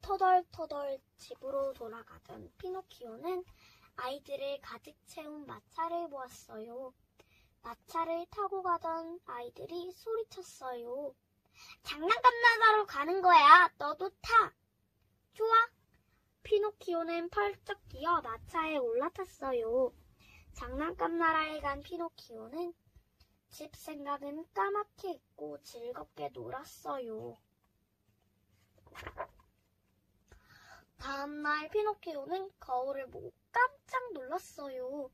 터덜터덜 집으로 돌아가던 피노키오는 아이들을 가득 채운 마차를 보았어요. 마차를 타고 가던 아이들이 소리쳤어요. 장난감 나라로 가는 거야. 너도 타. 좋아. 피노키오는 펄쩍 뛰어 마차에 올라탔어요. 장난감 나라에 간 피노키오는 집 생각은 까맣게 잊고 즐겁게 놀았어요. 다음날 피노키오는 거울을 보고 깜짝 놀랐어요.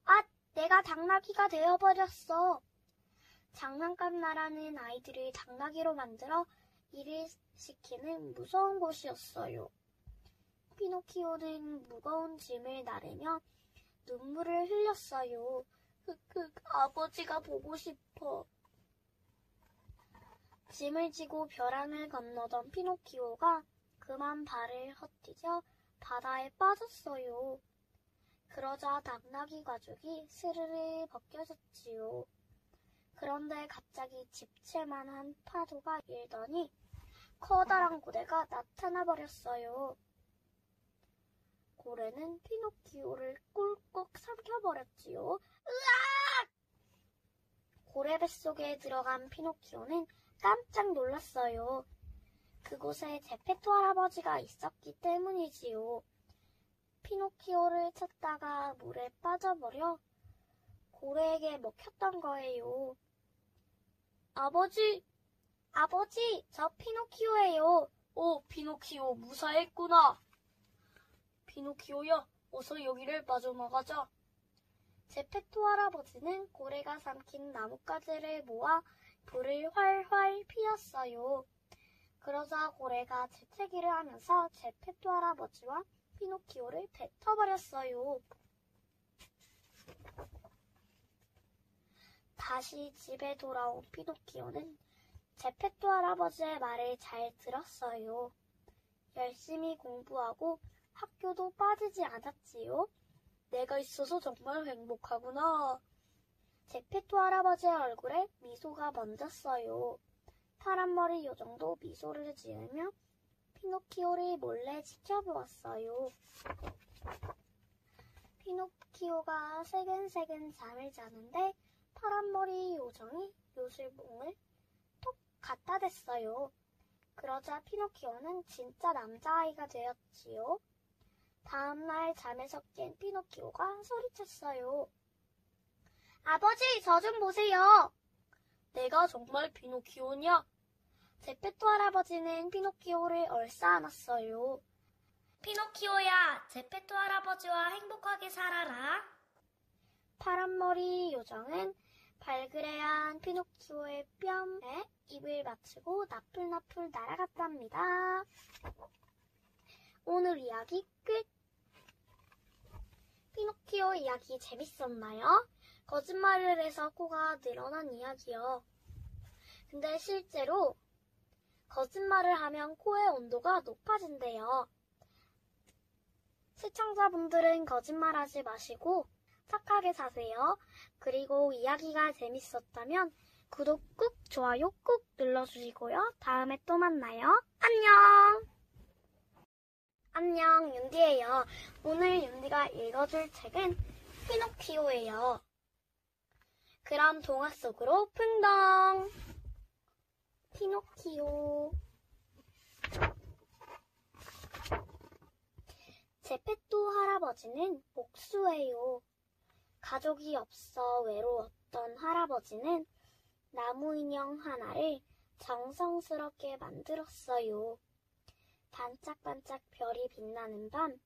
아, 내가 당나귀가 되어버렸어. 장난감 나라는 아이들을 당나귀로 만들어 일을 시키는 무서운 곳이었어요. 피노키오는 무거운 짐을 나르며 눈물을 흘렸어요. 흑흑, 아버지가 보고 싶어. 짐을 지고 벼랑을 건너던 피노키오가 그만 발을 헛디뎌 바다에 빠졌어요. 그러자 당나귀 가죽이 스르르 벗겨졌지요. 그런데 갑자기 집채만한 파도가 일더니 커다란 고래가 나타나 버렸어요. 고래는 피노키오를 꿀꺽 삼켜버렸지요. 으악! 고래 뱃속에 들어간 피노키오는 깜짝 놀랐어요. 그곳에 제페토 할아버지가 있었기 때문이지요. 피노키오를 찾다가 물에 빠져버려 고래에게 먹혔던 거예요. 아버지, 저 피노키오예요. 오, 피노키오 무사했구나. 피노키오야, 어서 여기를 빠져나가자. 제페토 할아버지는 고래가 삼킨 나뭇가지를 모아 불을 활활 피웠어요. 그러자 고래가 재채기를 하면서 제페토 할아버지와 피노키오를 뱉어버렸어요. 다시 집에 돌아온 피노키오는 제페토 할아버지의 말을 잘 들었어요. 열심히 공부하고 학교도 빠지지 않았지요. 내가 있어서 정말 행복하구나. 제페토 할아버지의 얼굴에 미소가 번졌어요. 파란머리 요정도 미소를 지으며 피노키오를 몰래 지켜보았어요. 피노키오가 새근새근 잠을 자는데 파란머리 요정이 요술봉을 톡 갖다 댔어요. 그러자 피노키오는 진짜 남자아이가 되었지요. 다음날 잠에서 깬 피노키오가 소리쳤어요. 아버지, 저 좀 보세요. 내가 정말 피노키오냐? 제페토 할아버지는 피노키오를 얼싸안았어요. 피노키오야, 제페토 할아버지와 행복하게 살아라. 파란머리 요정은 발그레한 피노키오의 뺨에 입을 맞추고 나풀나풀 날아갔답니다. 오늘 이야기 끝! 피노키오 이야기 재밌었나요? 거짓말을 해서 코가 늘어난 이야기요. 근데 실제로 거짓말을 하면 코의 온도가 높아진대요. 시청자분들은 거짓말하지 마시고 착하게 사세요. 그리고 이야기가 재밌었다면 구독 꾹, 좋아요 꾹 눌러주시고요. 다음에 또 만나요. 안녕! 안녕, 윤디예요. 오늘 윤디가 읽어줄 책은 피노키오예요. 그럼 동화 속으로 풍덩! 피노키오. 제페토 할아버지는 목수예요. 가족이 없어 외로웠던 할아버지는 나무 인형 하나를 정성스럽게 만들었어요. 반짝반짝 별이 빛나는 밤,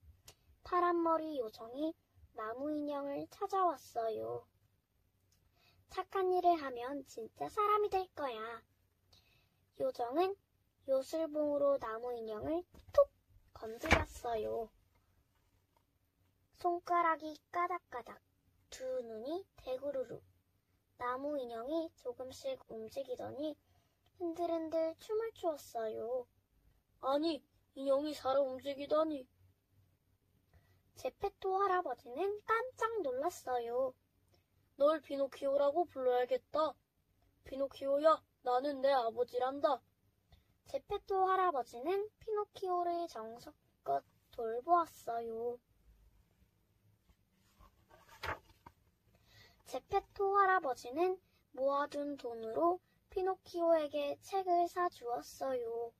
파란머리 요정이 나무 인형을 찾아왔어요. 착한 일을 하면 진짜 사람이 될 거야. 요정은 요술봉으로 나무 인형을 톡 건드렸어요. 손가락이 까닥까닥, 두 눈이 대구르르. 나무 인형이 조금씩 움직이더니 흔들흔들 춤을 추었어요. 아니, 인형이 살아 움직이다니. 제페토 할아버지는 깜짝 놀랐어요. 널 피노키오라고 불러야겠다. 피노키오야, 나는 내 아버지란다. 제페토 할아버지는 피노키오를 정성껏 돌보았어요. 제페토 할아버지는 모아둔 돈으로 피노키오에게 책을 사주었어요.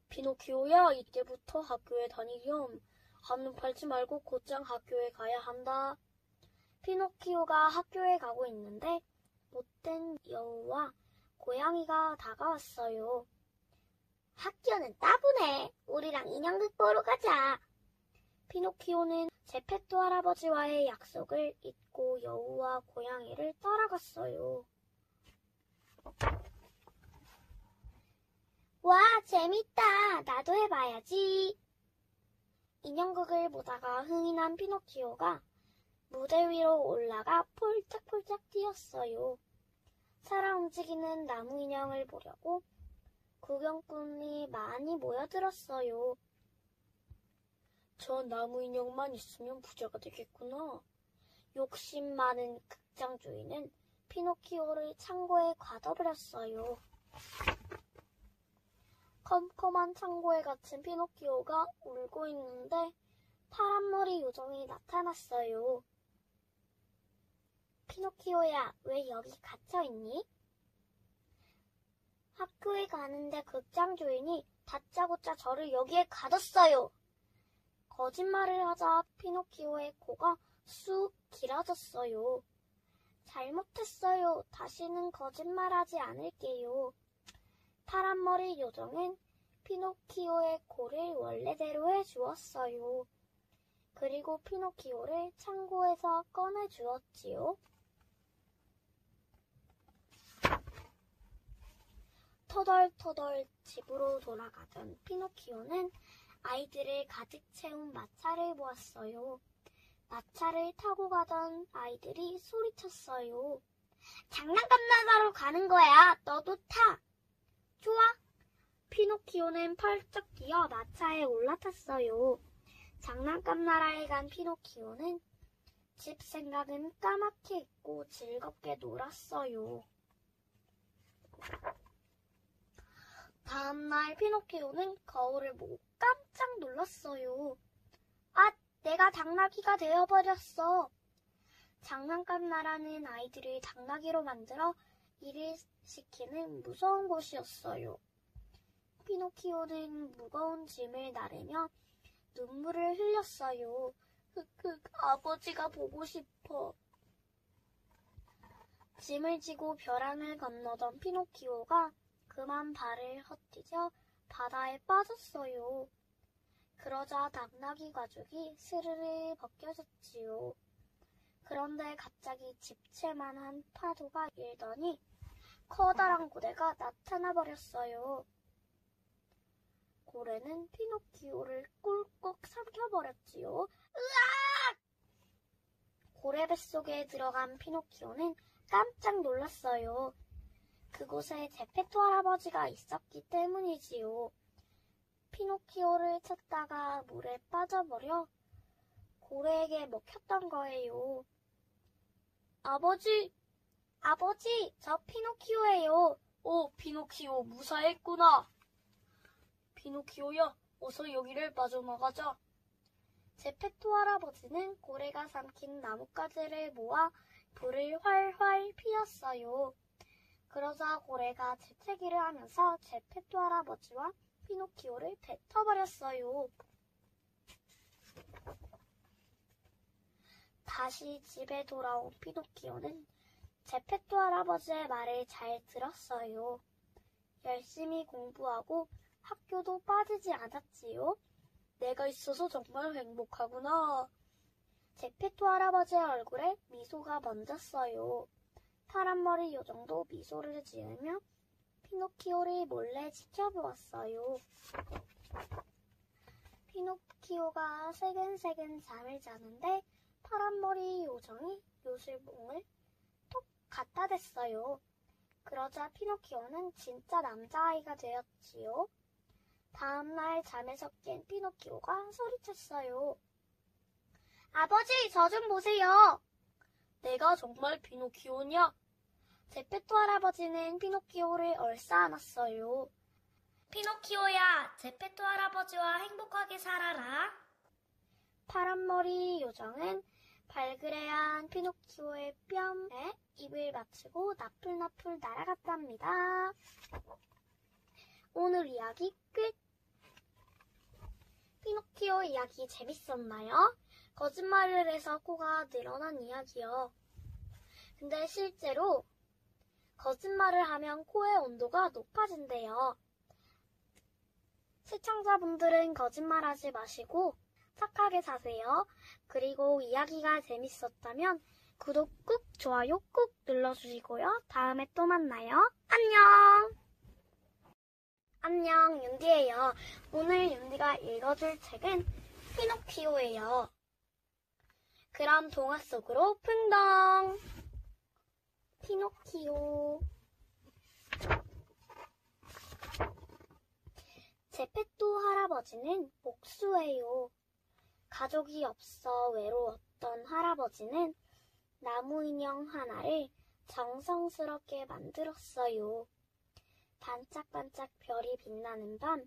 피노키오야, 이제부터 학교에 다니렴. 한눈 팔지 말고 곧장 학교에 가야 한다. 피노키오가 학교에 가고 있는데 못된 여우와 고양이가 다가왔어요. 학교는 따분해. 우리랑 인형극 보러 가자. 피노키오는 제페토 할아버지와의 약속을 잊고 여우와 고양이를 따라갔어요. 와, 재밌다. 나도 해봐야지. 인형극을 보다가 흥이 난 피노키오가 무대 위로 올라가 폴짝폴짝 뛰었어요. 살아 움직이는 나무 인형을 보려고 구경꾼이 많이 모여들었어요. 저 나무 인형만 있으면 부자가 되겠구나. 욕심 많은 극장 주인은 피노키오를 창고에 가둬버렸어요. 컴컴한 창고에 갇힌 피노키오가 울고 있는데 파란머리 요정이 나타났어요. 피노키오야, 왜 여기 갇혀있니? 학교에 가는데 극장 주인이 다짜고짜 저를 여기에 가뒀어요. 거짓말을 하자 피노키오의 코가 쑥 길어졌어요. 잘못했어요. 다시는 거짓말하지 않을게요. 파란머리 요정은 피노키오의 코를 원래대로 해주었어요. 그리고 피노키오를 창고에서 꺼내주었지요. 터덜터덜 집으로 돌아가던 피노키오는 아이들을 가득 채운 마차를 보았어요. 마차를 타고 가던 아이들이 소리쳤어요. 장난감 나라로 가는 거야. 너도 타. 좋아. 피노키오는 펄쩍 뛰어 마차에 올라탔어요. 장난감 나라에 간 피노키오는 집 생각은 까맣게 잊고 즐겁게 놀았어요. 다음날 피노키오는 거울을 보고 깜짝 놀랐어요. 아, 내가 당나귀가 되어버렸어. 장난감 나라는 아이들을 당나귀로 만들어 일을 시키는 무서운 곳이었어요. 피노키오는 무거운 짐을 나르며 눈물을 흘렸어요. 흑흑, 아버지가 보고 싶어. 짐을 지고 벼랑을 건너던 피노키오가 그만 발을 헛디뎌 바다에 빠졌어요. 그러자 당나귀 가죽이 스르르 벗겨졌지요. 그런데 갑자기 집채만한 파도가 일더니 커다란 고래가 나타나 버렸어요. 고래는 피노키오를 꿀꺽 삼켜버렸지요. 으악! 고래 뱃속에 들어간 피노키오는 깜짝 놀랐어요. 그곳에 제페토 할아버지가 있었기 때문이지요. 피노키오를 찾다가 물에 빠져버려 고래에게 먹혔던 거예요. 아버지, 저 피노키오예요. 오, 피노키오 무사했구나. 피노키오야, 어서 여기를 빠져나가자. 제페토 할아버지는 고래가 삼킨 나뭇가지를 모아 불을 활활 피웠어요. 그러자 고래가 재채기를 하면서 제페토 할아버지와 피노키오를 뱉어버렸어요. 다시 집에 돌아온 피노키오는 제페토 할아버지의 말을 잘 들었어요. 열심히 공부하고 학교도 빠지지 않았지요. 내가 있어서 정말 행복하구나. 제페토 할아버지의 얼굴에 미소가 번졌어요. 파란머리 요정도 미소를 지으며 피노키오를 몰래 지켜보았어요. 피노키오가 새근새근 잠을 자는데 파란머리 요정이 요술봉을 톡 갖다 댔어요. 그러자 피노키오는 진짜 남자아이가 되었지요. 다음날 잠에서 깬 피노키오가 소리쳤어요. 아버지, 저 좀 보세요. 내가 정말 피노키오냐? 제페토 할아버지는 피노키오를 얼싸안았어요. 피노키오야, 제페토 할아버지와 행복하게 살아라. 파란머리 요정은 발그레한 피노키오의 뺨에 입을 맞추고 나풀나풀 날아갔답니다. 오늘 이야기 끝! 피노키오 이야기 재밌었나요? 거짓말을 해서 코가 늘어난 이야기요. 근데 실제로 거짓말을 하면 코의 온도가 높아진대요. 시청자분들은 거짓말하지 마시고 착하게 사세요. 그리고 이야기가 재밌었다면 구독 꾹, 좋아요 꾹 눌러주시고요. 다음에 또 만나요. 안녕! 안녕, 윤디예요. 오늘 윤디가 읽어줄 책은 피노키오예요. 그럼 동화 속으로 풍덩! 피노키오. 제페토 할아버지는 목수예요. 가족이 없어 외로웠던 할아버지는 나무 인형 하나를 정성스럽게 만들었어요. 반짝반짝 별이 빛나는 밤,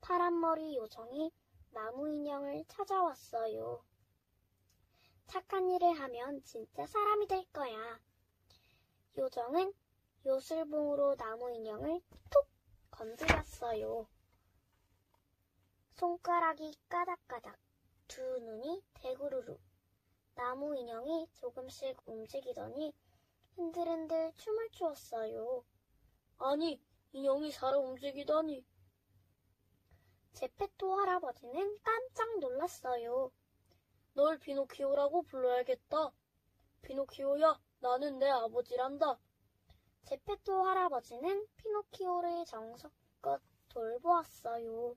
파란머리 요정이 나무 인형을 찾아왔어요. 착한 일을 하면 진짜 사람이 될 거야. 요정은 요술봉으로 나무 인형을 톡 건드렸어요. 손가락이 까닥까닥, 두 눈이 대구르르. 나무 인형이 조금씩 움직이더니 흔들흔들 춤을 추었어요. 아니, 인형이 살아 움직이다니. 제페토 할아버지는 깜짝 놀랐어요. 널 피노키오라고 불러야겠다. 피노키오야, 나는 내 아버지란다. 제페토 할아버지는 피노키오를 정성껏 돌보았어요.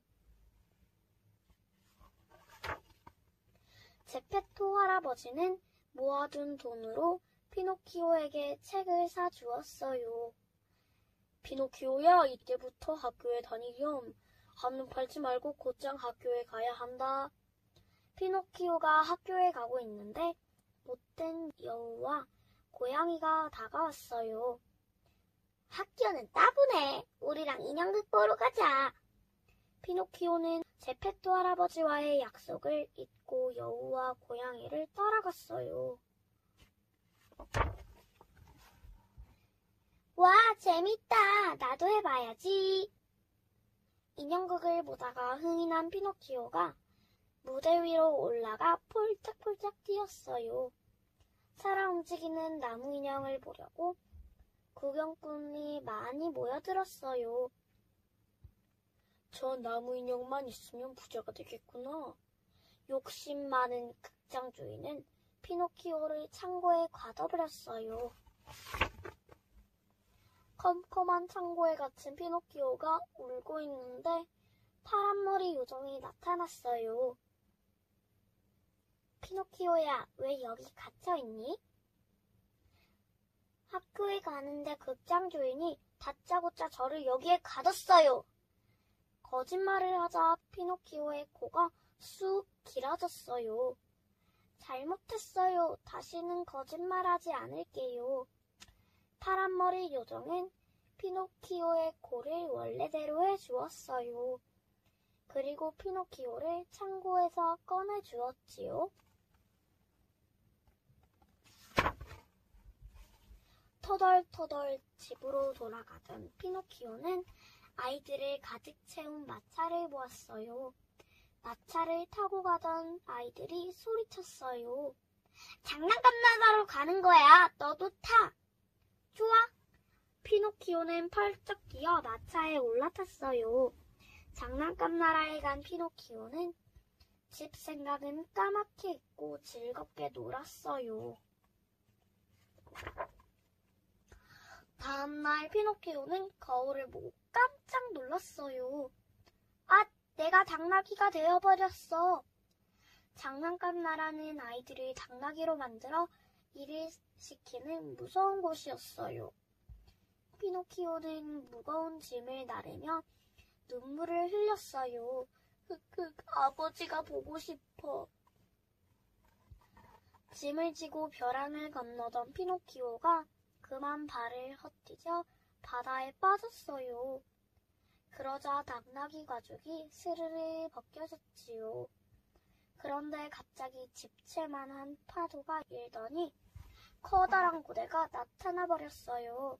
제페토 할아버지는 모아둔 돈으로 피노키오에게 책을 사주었어요. 피노키오야, 이때부터 학교에 다니렴. 한눈 팔지 말고 곧장 학교에 가야 한다. 피노키오가 학교에 가고 있는데 못된 여우와 고양이가 다가왔어요. 학교는 따분해. 우리랑 인형극 보러 가자. 피노키오는 제페토 할아버지와의 약속을 잊고 여우와 고양이를 따라갔어요. 와, 재밌다. 나도 해봐야지. 인형극을 보다가 흥이 난 피노키오가 무대 위로 올라가 폴짝폴짝 뛰었어요. 살아 움직이는 나무 인형을 보려고 구경꾼이 많이 모여들었어요. 저 나무 인형만 있으면 부자가 되겠구나. 욕심 많은 극장 주인은 피노키오를 창고에 가둬버렸어요. 컴컴한 창고에 갇힌 피노키오가 울고 있는데 파란머리 요정이 나타났어요. 피노키오야, 왜 여기 갇혀있니? 학교에 가는데 극장 주인이 다짜고짜 저를 여기에 가뒀어요. 거짓말을 하자 피노키오의 코가 쑥 길어졌어요. 잘못했어요. 다시는 거짓말하지 않을게요. 파란머리 요정은 피노키오의 코를 원래대로 해주었어요. 그리고 피노키오를 창고에서 꺼내주었지요. 터덜터덜 집으로 돌아가던 피노키오는 아이들을 가득 채운 마차를 보았어요. 마차를 타고 가던 아이들이 소리쳤어요. 장난감 나라로 가는 거야. 너도 타. 좋아. 피노키오는 펄쩍 뛰어 마차에 올라탔어요. 장난감 나라에 간 피노키오는 집 생각은 까맣게 잊고 즐겁게 놀았어요. 다음날 피노키오는 거울을 보고 깜짝 놀랐어요. 아, 내가 당나귀가 되어버렸어. 장난감 나라는 아이들을 당나귀로 만들어 일을 시키는 무서운 곳이었어요. 피노키오는 무거운 짐을 나르며 눈물을 흘렸어요. 흑흑, 아버지가 보고 싶어. 짐을 지고 벼랑을 건너던 피노키오가 그만 발을 헛디뎌 바다에 빠졌어요. 그러자 당나귀 가죽이 스르르 벗겨졌지요. 그런데 갑자기 집채만한 파도가 일더니 커다란 고래가 나타나 버렸어요.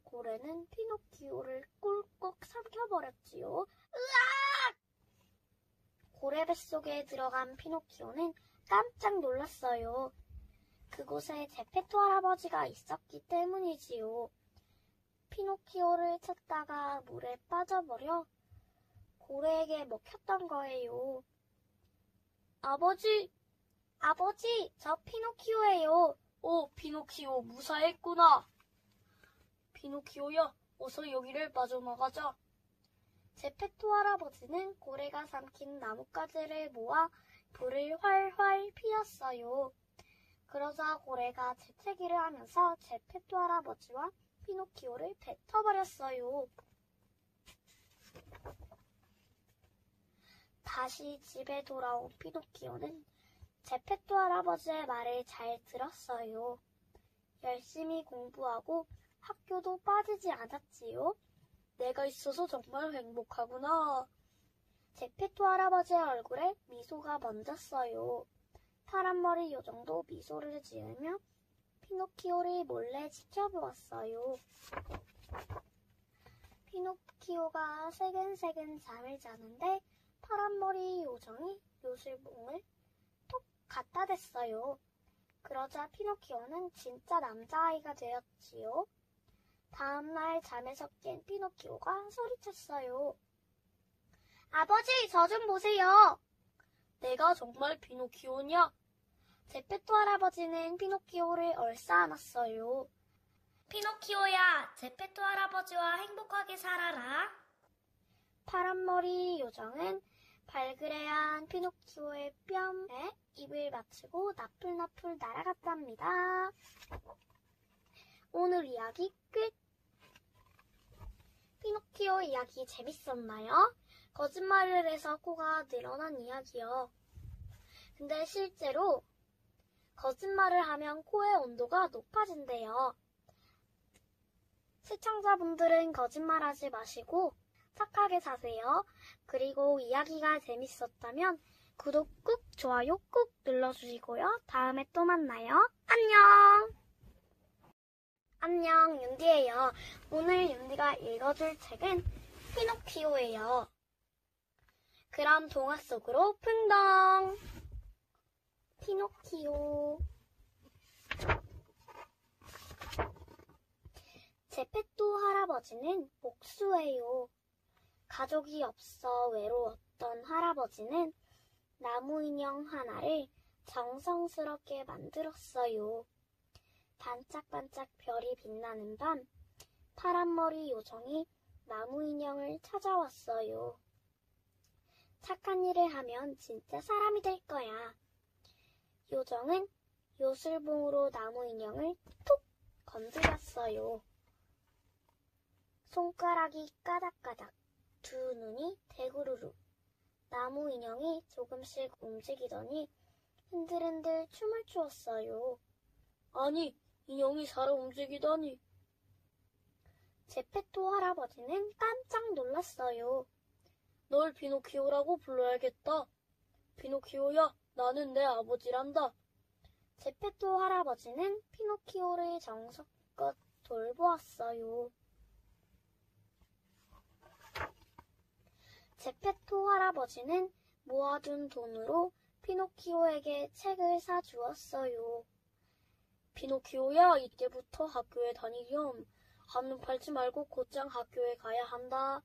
고래는 피노키오를 꿀꺽 삼켜버렸지요. 으악! 고래 뱃속에 들어간 피노키오는 깜짝 놀랐어요. 그곳에 제페토 할아버지가 있었기 때문이지요. 피노키오를 찾다가 물에 빠져버려 고래에게 먹혔던 거예요. 아버지, 저 피노키오예요. 오, 피노키오 무사했구나. 피노키오야, 어서 여기를 빠져나가자. 제페토 할아버지는 고래가 삼킨 나뭇가지를 모아 불을 활활 피웠어요. 그러자 고래가 재채기를 하면서 제페토 할아버지와 피노키오를 뱉어버렸어요. 다시 집에 돌아온 피노키오는 제페토 할아버지의 말을 잘 들었어요. 열심히 공부하고 학교도 빠지지 않았지요. 내가 있어서 정말 행복하구나. 제페토 할아버지의 얼굴에 미소가 번졌어요. 파란머리 요정도 미소를 지으며 피노키오를 몰래 지켜보았어요. 피노키오가 새근새근 잠을 자는데 파란머리 요정이 요술봉을 톡 갖다 댔어요. 그러자 피노키오는 진짜 남자아이가 되었지요. 다음날 잠에서 깬 피노키오가 소리쳤어요. 아버지, 저 좀 보세요. 내가 정말 피노키오냐? 제페토 할아버지는 피노키오를 얼싸안았어요. 피노키오야, 제페토 할아버지와 행복하게 살아라. 파란머리 요정은 발그레한 피노키오의 뺨에 입을 맞추고 나풀나풀 날아갔답니다. 오늘 이야기 끝! 피노키오 이야기 재밌었나요? 거짓말을 해서 코가 늘어난 이야기요. 근데 실제로 거짓말을 하면 코의 온도가 높아진대요. 시청자분들은 거짓말하지 마시고 착하게 사세요. 그리고 이야기가 재밌었다면 구독 꾹, 좋아요 꾹 눌러주시고요. 다음에 또 만나요. 안녕! 안녕, 윤디예요. 오늘 윤디가 읽어줄 책은 피노키오예요. 그럼 동화 속으로 풍덩! 피노키오. 제페토 할아버지는 목수예요. 가족이 없어 외로웠던 할아버지는 나무 인형 하나를 정성스럽게 만들었어요. 반짝반짝 별이 빛나는 밤, 파란머리 요정이 나무 인형을 찾아왔어요. 착한 일을 하면 진짜 사람이 될 거야. 요정은 요술봉으로 나무 인형을 톡 건드렸어요. 손가락이 까닥까닥, 두 눈이 대구르르. 나무 인형이 조금씩 움직이더니 흔들흔들 춤을 추었어요. 아니, 인형이 살아 움직이다니. 제페토 할아버지는 깜짝 놀랐어요. 널 피노키오라고 불러야겠다. 피노키오야, 나는 내 아버지란다. 제페토 할아버지는 피노키오를 정성껏 돌보았어요. 제페토 할아버지는 모아둔 돈으로 피노키오에게 책을 사주었어요. 피노키오야, 이제부터 학교에 다니렴. 한눈 팔지 말고 곧장 학교에 가야 한다.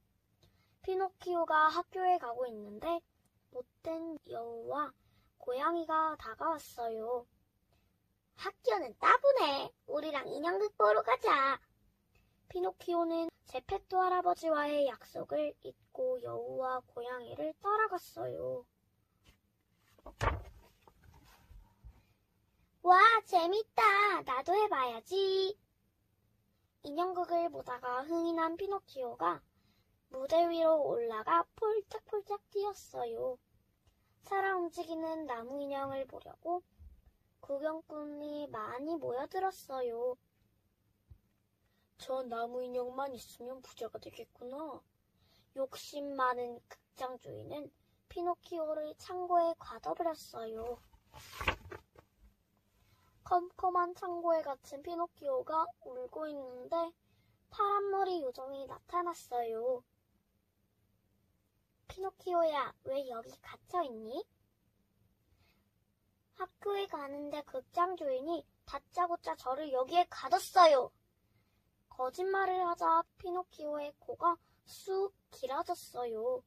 피노키오가 학교에 가고 있는데 못된 여우와 고양이가 다가왔어요. 학교는 따분해. 우리랑 인형극 보러 가자. 피노키오는 제페토 할아버지와의 약속을 잊고 여우와 고양이를 따라갔어요. 와, 재밌다. 나도 해봐야지. 인형극을 보다가 흥이 난 피노키오가 무대 위로 올라가 폴짝폴짝 뛰었어요. 살아 움직이는 나무 인형을 보려고 구경꾼이 많이 모여들었어요. 저 나무 인형만 있으면 부자가 되겠구나. 욕심 많은 극장 주인은 피노키오를 창고에 가둬버렸어요. 컴컴한 창고에 갇힌 피노키오가 울고 있는데 파란머리 요정이 나타났어요. 피노키오야, 왜 여기 갇혀있니? 학교에 가는데 극장 주인이 다짜고짜 저를 여기에 가뒀어요. 거짓말을 하자 피노키오의 코가 쑥 길어졌어요.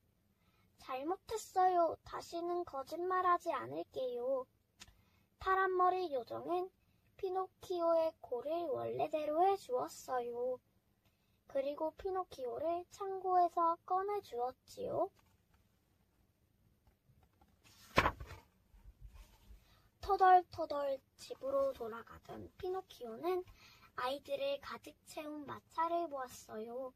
잘못했어요. 다시는 거짓말하지 않을게요. 파란머리 요정은 피노키오의 코를 원래대로 해주었어요. 그리고 피노키오를 창고에서 꺼내주었지요. 터덜터덜 집으로 돌아가던 피노키오는 아이들을 가득 채운 마차를 보았어요.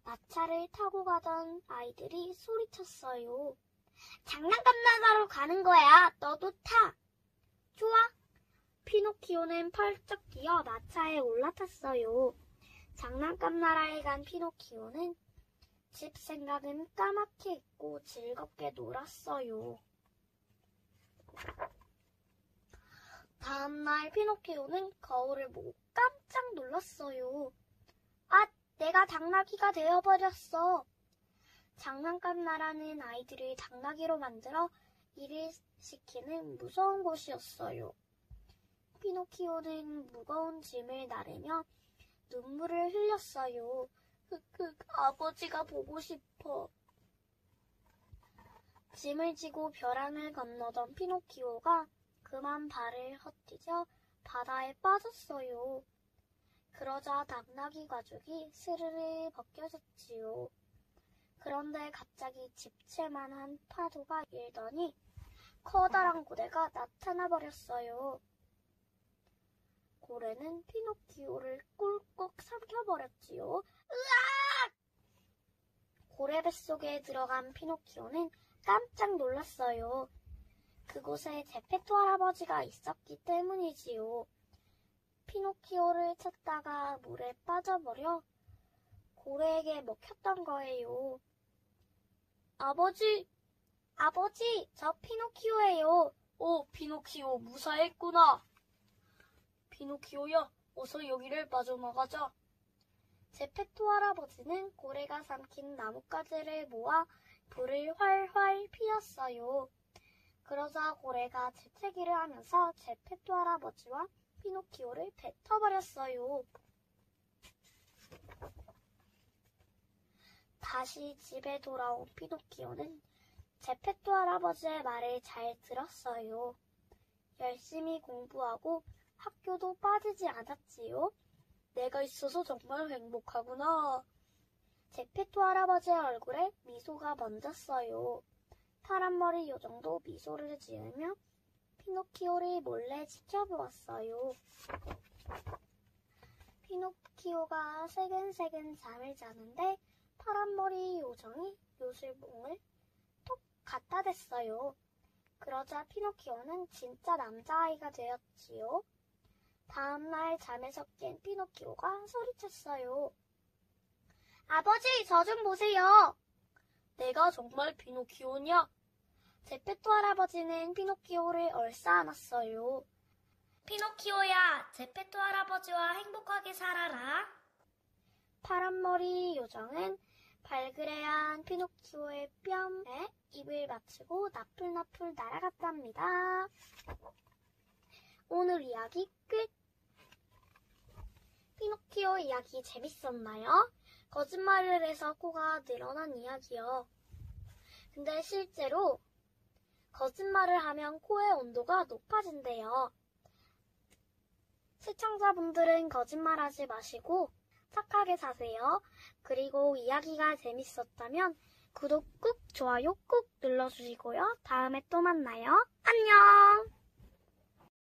마차를 타고 가던 아이들이 소리쳤어요. 장난감 나라로 가는 거야. 너도 타. 좋아. 피노키오는 펄쩍 뛰어 마차에 올라탔어요. 장난감 나라에 간 피노키오는 집 생각은 까맣게 잊고 즐겁게 놀았어요. 다음날 피노키오는 거울을 보고 깜짝 놀랐어요. 아, 내가 당나귀가 되어버렸어. 장난감 나라는 아이들을 당나귀로 만들어 일을 시키는 무서운 곳이었어요. 피노키오는 무거운 짐을 나르며 눈물을 흘렸어요. 흑흑, 아버지가 보고 싶어. 짐을 지고 벼랑을 건너던 피노키오가 그만 발을 헛디뎌 바다에 빠졌어요. 그러자 당나귀 가죽이 스르르 벗겨졌지요. 그런데 갑자기 집채만한 파도가 일더니 커다란 고래가 나타나 버렸어요. 고래는 피노키오를 꿀꺽 삼켜버렸지요. 으악! 고래 뱃속에 들어간 피노키오는 깜짝 놀랐어요. 그곳에 제페토 할아버지가 있었기 때문이지요. 피노키오를 찾다가 물에 빠져버려 고래에게 먹혔던 거예요. 아버지, 저 피노키오예요. 오, 피노키오 무사했구나. 피노키오야, 어서 여기를 빠져나가자. 제페토 할아버지는 고래가 삼킨 나뭇가지를 모아 불을 활활 피웠어요. 그러자 고래가 재채기를 하면서 제페토 할아버지와 피노키오를 뱉어버렸어요. 다시 집에 돌아온 피노키오는 제페토 할아버지의 말을 잘 들었어요. 열심히 공부하고 학교도 빠지지 않았지요. 내가 있어서 정말 행복하구나. 제페토 할아버지의 얼굴에 미소가 번졌어요. 파란머리 요정도 미소를 지으며 피노키오를 몰래 지켜보았어요. 피노키오가 새근새근 잠을 자는데 파란머리 요정이 요술봉을 톡 갖다 댔어요. 그러자 피노키오는 진짜 남자아이가 되었지요. 다음날 잠에서 깬 피노키오가 소리쳤어요. 아버지, 저 좀 보세요. 내가 정말 피노키오냐? 제페토 할아버지는 피노키오를 얼싸안았어요. 피노키오야, 제페토 할아버지와 행복하게 살아라. 파란머리 요정은 발그레한 피노키오의 뺨에 입을 맞추고 나풀나풀 날아갔답니다. 오늘 이야기 끝! 피노키오 이야기 재밌었나요? 거짓말을 해서 코가 늘어난 이야기요. 근데 실제로 거짓말을 하면 코의 온도가 높아진대요. 시청자분들은 거짓말하지 마시고 착하게 사세요. 그리고 이야기가 재밌었다면 구독 꾹, 좋아요 꾹 눌러주시고요. 다음에 또 만나요. 안녕!